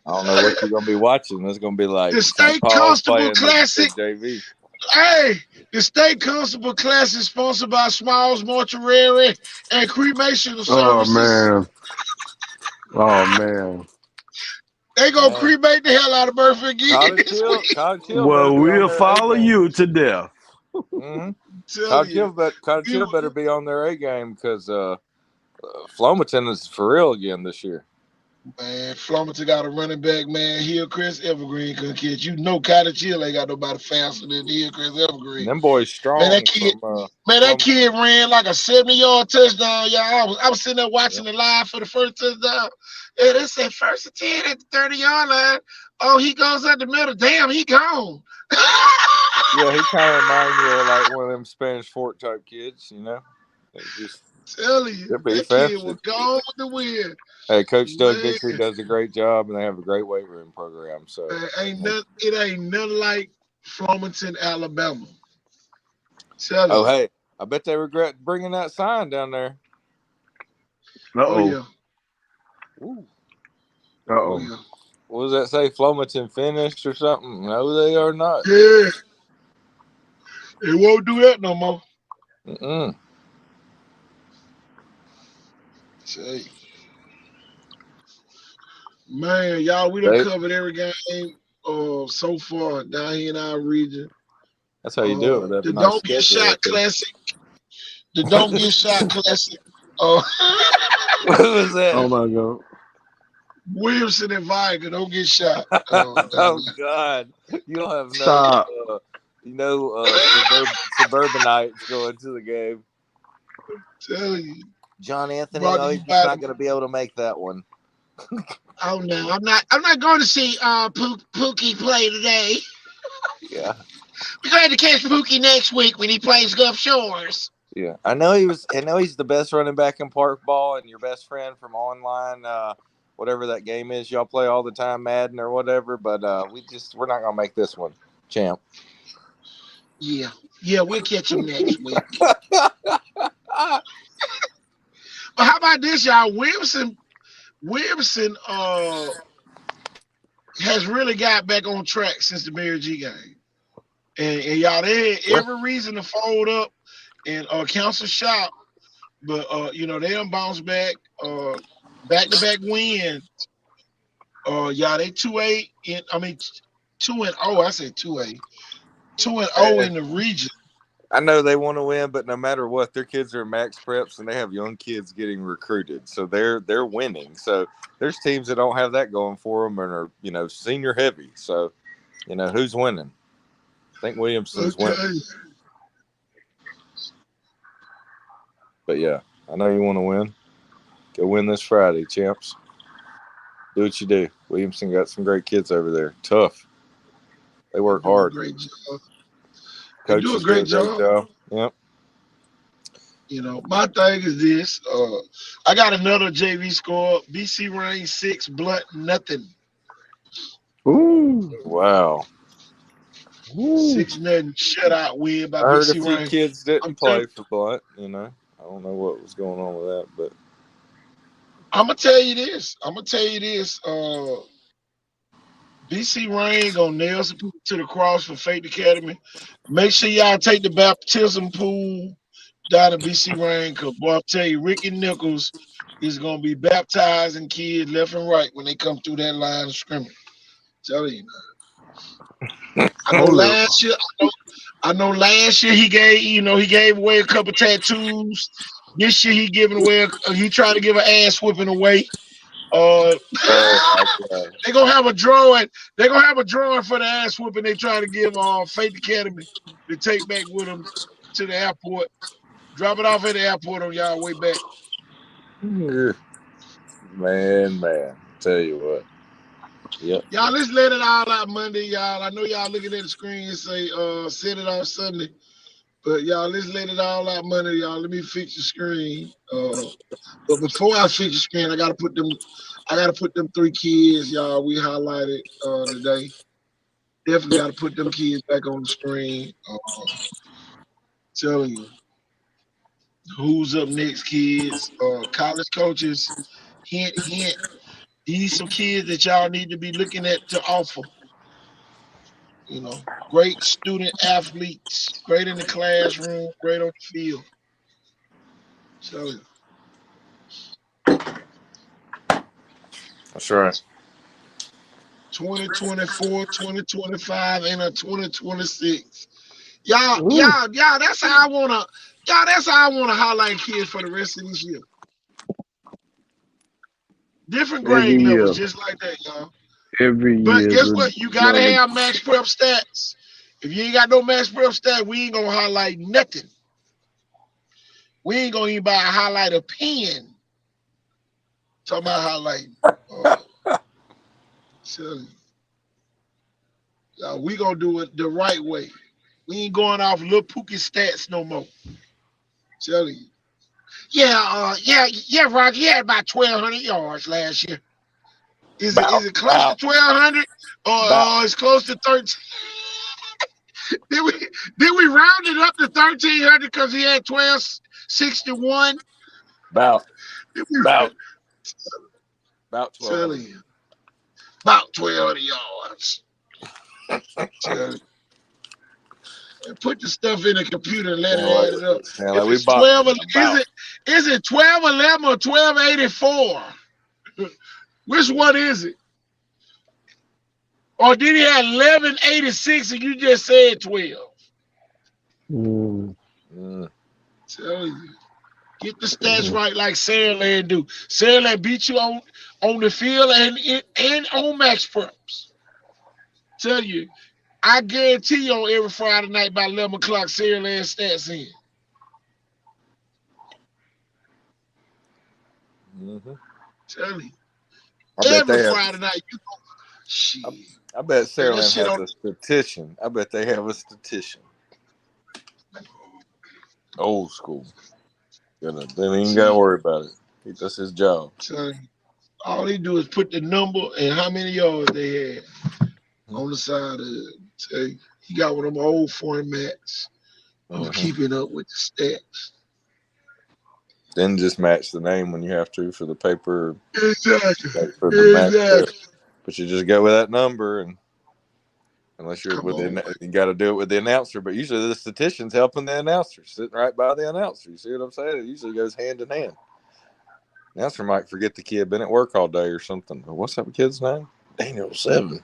I don't know what you're gonna be watching. It's gonna be like The St. State Paul's Constable playing the Classic. JV. Hey, the State Constable Classic sponsored by Smiles Mortuary and Cremation Services. Oh man. They gonna cremate the hell out of Murphy again this week. Cottage Hill better Well, be on we'll their A follow game. you to death. Mm-hmm. Tell you, Cottage Hill better be on their A game because Flomaton is for real again this year. man, Flomaton got a running back, man. Hillcrest Evergreen couldn't catch. You know Cottage Hill ain't got nobody faster than Hillcrest Evergreen. Them boys strong. Man, that kid ran like a 70-yard touchdown, y'all. I was sitting there watching the live for the first touchdown. Yeah, they said first and 10 at the 30-yard line. Oh, he goes up the middle. Damn, he gone. Yeah, he kind of reminds me of like one of them Spanish Fort type kids, you know. They just telling you, that kid was gone with the wind. Hey, Coach Doug Dixie does a great job, and they have a great weight room program. So it ain't nothing like Flomaton, Alabama. Hey, I bet they regret bringing that sign down there. Oh yeah. Ooh. Oh yeah. What does that say? Flomaton finished or something? No, they are not. Yeah. They won't do that no more. Say, man, y'all, we done covered every game so far down here in our region. That's how you do it. The Don't Get Shot Classic. The Don't Get Shot Classic. What was that? Oh my God. Williamson and Viger don't get shot. Oh God! You'll have no, suburbanites going to the game. I'm telling you, John Anthony, he's just not going to be able to make that one. Oh no, I'm not going to see Pookie play today. Yeah, we're going to catch Pookie next week when he plays Gulf Shores. Yeah, I know he's the best running back in Park Ball and your best friend from online, whatever that game is y'all play all the time, Madden or whatever. But we're not gonna make this one, champ. Yeah, we'll catch him next week. But how about this, y'all? Williamson has really got back on track since the Mary G game, and y'all, they had every reason to fold up and cancel shop, but they done bounce back, back-to-back wins. Y'all, they 2-8 2-0. I said 2-8, 2-0 in the region. I know they want to win, but no matter what, their kids are max preps and they have young kids getting recruited, so they're winning. So there's teams that don't have that going for them and are senior heavy. So who's winning? I think Williamson's winning. But yeah, I know you want to win. Go win this Friday, champs. Do what you do. Williamson got some great kids over there. Tough. They work hard. Great job. Coaches do a great job. Yep. My thing is this. I got another JV score. BC Rain 6, Blunt nothing. Ooh. Wow. 6-0 shutout win by BC Rain. I heard a few kids didn't play for Blunt. I don't know what was going on with that, but I'm gonna tell you this. BC Rain gonna nail some people to the cross for Faith Academy. Make sure y'all take the baptism pool down at BC Rain, because boy, I'll tell you, Ricky Nichols is gonna be baptizing kids left and right when they come through that line of scrimmage. Tell you. I know last year he gave away a couple tattoos. This year he tried to give an ass whipping away. They're gonna have a drawing. They're gonna have a drawing for the ass whooping they try to give Faith Academy to take back with them to the airport. Drop it off at the airport on y'all way back. Man, tell you what. Yep. Y'all, let's let it all out Monday, y'all. I know y'all looking at the screen and say set it on Sunday. But y'all, let's let it all out Monday, y'all. Let me fix the screen. But before I fix the screen, I gotta put them 3 kids, y'all, we highlighted today. Definitely gotta put them kids back on the screen. Telling you. Who's up next, kids? College coaches, hint, hint. These some kids that y'all need to be looking at to offer. Great student athletes, great in the classroom, great on the field. So That's right. 2024, 2025, and a 2026. Y'all, that's how I wanna highlight kids for the rest of this year. Different Every grade year. levels, just like that, y'all. Every But year. guess what? You gotta have max prep stats. If you ain't got no max prep stats, we ain't gonna highlight nothing. We ain't gonna even buy a highlighter pen. Talking about highlighting. So, we gonna do it the right way. We ain't going off little Pookie stats no more. Tell you. Yeah, Roger. He had about 1,200 yards last year. Is it close to 1,200 or it's close to 13? Did we round it up to 1,300 because he had 1,261? About 1,200. About 1,200 yards. Put the stuff in the computer and let it add it up. If it's 12, is it 1211 or 1284? Which one is it? Or did he have 1186 and you just said 12? Tell you. Get the stats right like Sandland do. Sandland beat you on the field and on max preps. Tell you, I guarantee you on every Friday night by 11 o'clock, Sandland stats in. Tell you. Every Friday night, you go. Shit. I bet Sandland has a statistician. I bet they have a statistician. Old school. Then he ain't got to worry about it. That's his job. All he do is put the number and how many yards they had on the side of it. He got one of them old formats of keeping up with the stats. Then just match the name when you have to for the paper. Exactly. For the match, but you just go with that number, and unless you're you got to do it with the announcer. But usually the statistician's helping the announcer, sitting right by the announcer. You see what I'm saying? It usually goes hand in hand. The announcer might forget the kid been at work all day or something. What's that kid's name? Daniel 7.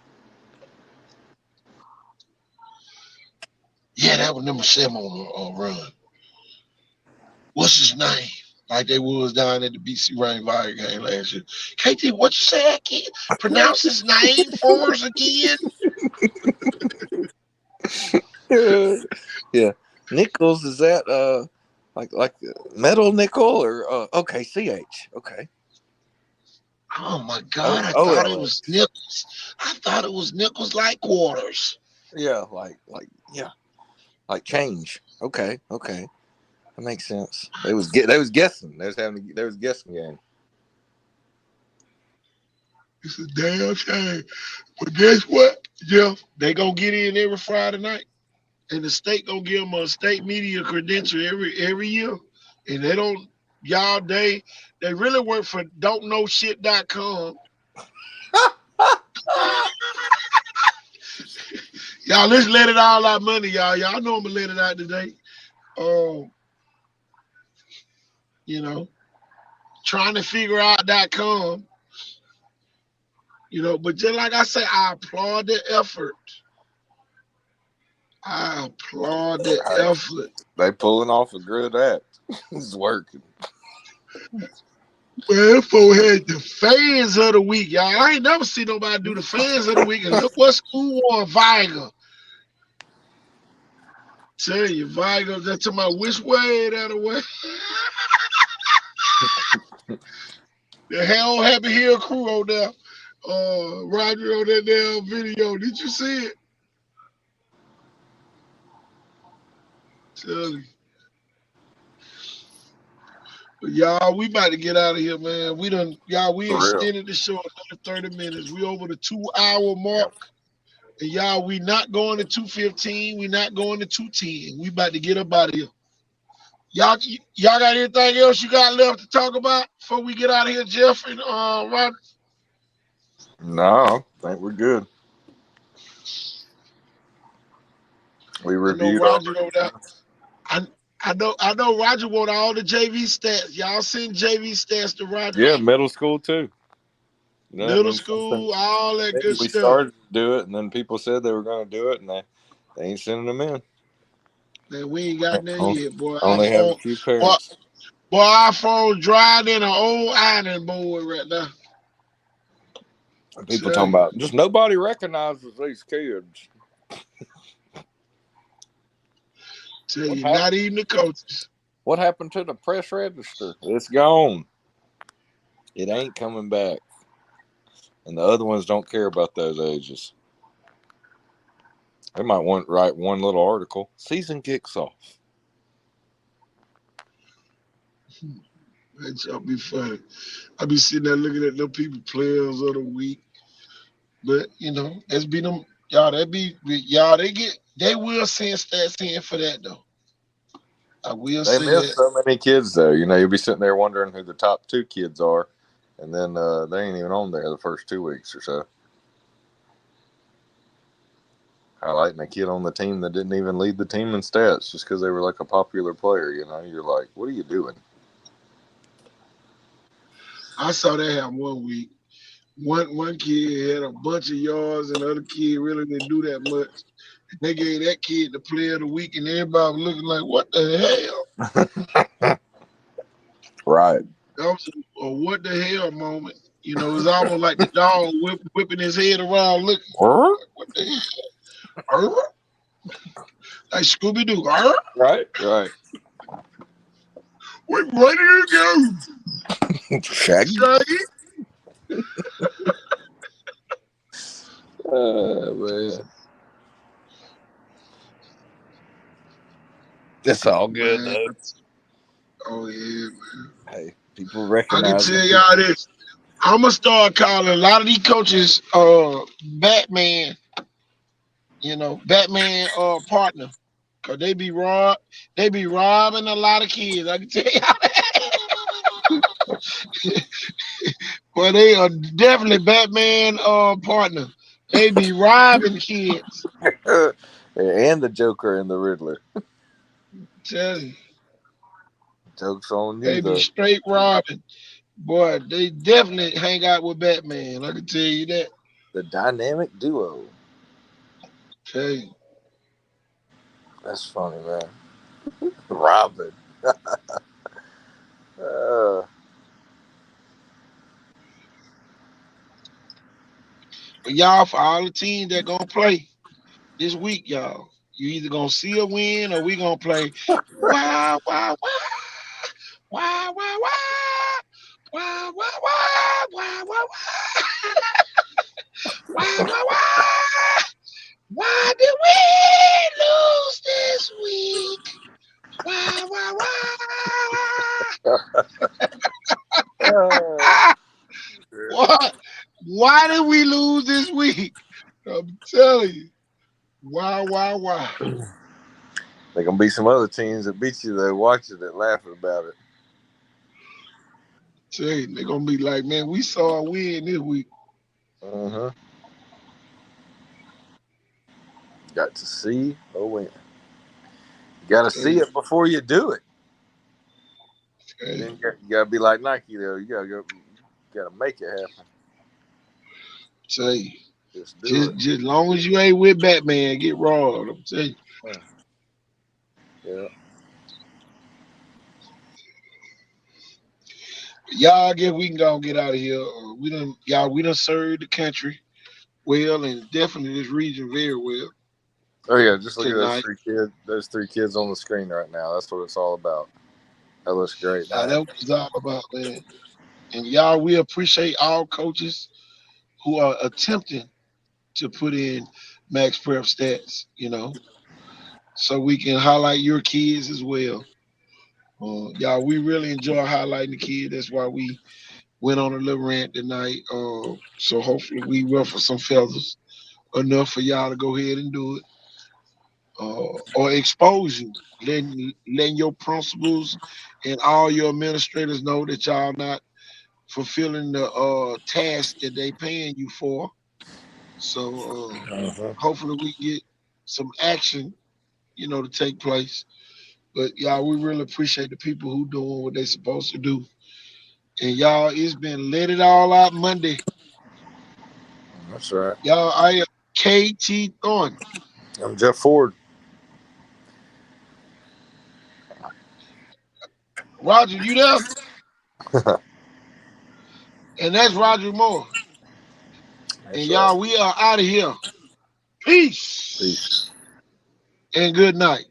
Yeah, that was number 7 on the run. What's his name? Like they was down at the BC Rain Fire game last year. KT, what you say? I can't pronounce his name for us again. Yeah, Nichols, is that like metal nickel or okay, CH, okay. Oh my God! I thought it was Nichols. I thought it was Nichols like quarters. Yeah, like change. Okay. That makes sense. They was guessing. They was guessing game. It's a damn shame. But guess what, Jeff? They gonna get in every Friday night, and the state gonna give them a state media credential every year. And they don't, they really work for don'tknowshit.com. Y'all, let's let it all out money, y'all. Y'all know I'm gonna let it out today. Trying to figure out.com. But just like I say, I applaud the effort. They pulling off a good act. It's working. Well, that fool had the fans of the week, y'all. I ain't never seen nobody do the fans of the week. And look what school won, Viger. Tell you, Viger, that's to my which way that away. The hell Happy Hill crew on there. Roger on that damn video. Did you see it? Tell you. But y'all, we about to get out of here, man. We extended the show another 30 minutes. We over the 2-hour mark. And y'all, we not going to 2:15. We not going to 2:10. We about to get up out of here. Y'all got anything else you got left to talk about before we get out of here, Jeff and Roger? No, I think we're good. We I know reviewed all. Roger over there. I know Roger want all the JV stats. Y'all send JV stats to Roger. Yeah, middle school too. No, I Middle mean something. school, all that Maybe good we stuff. started to do it, and then people said they were going to do it, and they ain't sending them in. Man, we ain't got nothing yet, boy. I Our only have a phone, few boy, parents. our phone dried in an old ironing board right now. People Tell talking you. about just nobody recognizes these kids. Tell you, not even the coaches. What happened to the press register? It's gone. It ain't coming back. And the other ones don't care about those ages. They might want to write one little article. Season kicks off. That y'all be funny. I be sitting there looking at them people players of the week. But that's be them y'all. They will send stats in for that though. I will They say miss that. so many kids, though. You'll be sitting there wondering who the top two kids are, and then they ain't even on there the first 2 weeks or so. Highlighting a kid on the team that didn't even lead the team in stats just because they were like a popular player. You're like, what are you doing? I saw that happen one week. One kid had a bunch of yards and the other kid really didn't do that much. And they gave that kid the player of the week and everybody was looking like, what the hell? Right. That was a what the hell moment. It's almost like the dog whipping his head around looking. What the hell? Like Scooby Doo. Right. Where did it go? Shaggy. Man. It's all good, Man. though. Oh, yeah, man. Hey, people I can recognize tell it. y'all this. I'm going to start calling a lot of these coaches Batman, Batman partner. Because they be robbing a lot of kids. I can tell y'all that. Well, they are definitely Batman partner. They be robbing kids. And the Joker and the Riddler. Tell you. Joke's on you, They be though. straight robbing. Boy, they definitely hang out with Batman. I can tell you that. The dynamic duo. Tell you. That's funny, man. Robin. But y'all, for all the teams that gonna play this week, y'all, you either gonna see a win or we gonna play wow, wow, wow, wow, wow, wow, wow, wow, wow, wow, wow, wow, wow, wow. Why did we lose this week? Wow, wow, wow. What? Why did we lose this week? I'm telling you. Wow, wow, wow. There gonna be some other teams that beat you though, watching it, laughing about it. Tell you, they're gonna be like, man, we saw a win this week. Got to see a win. You got to see it before you do it. Then you gotta be like Nike though. You gotta make it happen. Tell you. Just do it. Just long as you ain't with Batman, get robbed. I'm telling you. Yeah. Y'all, I guess we can go and get out of here. We done served the country well and definitely this region very well. Oh yeah, just look at Tonight. those three kids on the screen right now. That's what it's all about. That looks great. That's what it's all about, man. And y'all, we appreciate all coaches who are attempting to put in max prep stats, so we can highlight your kids as well. Y'all, we really enjoy highlighting the kids. That's why we went on a little rant tonight. So hopefully we ruffle some feathers enough for y'all to go ahead and do it. or expose you, letting your principals and all your administrators know that y'all not fulfilling the task that they paying you for. So Uh-huh. hopefully we get some action, to take place. But y'all, we really appreciate the people who doing what they supposed to do. And y'all, it's been Let It All Out Monday. That's right. Y'all, I am KT Thorne. I'm Jeff Ford. Roger, you there? And that's Roger Moore. And That's right. y'all, we are out of here. Peace Peace. and good night.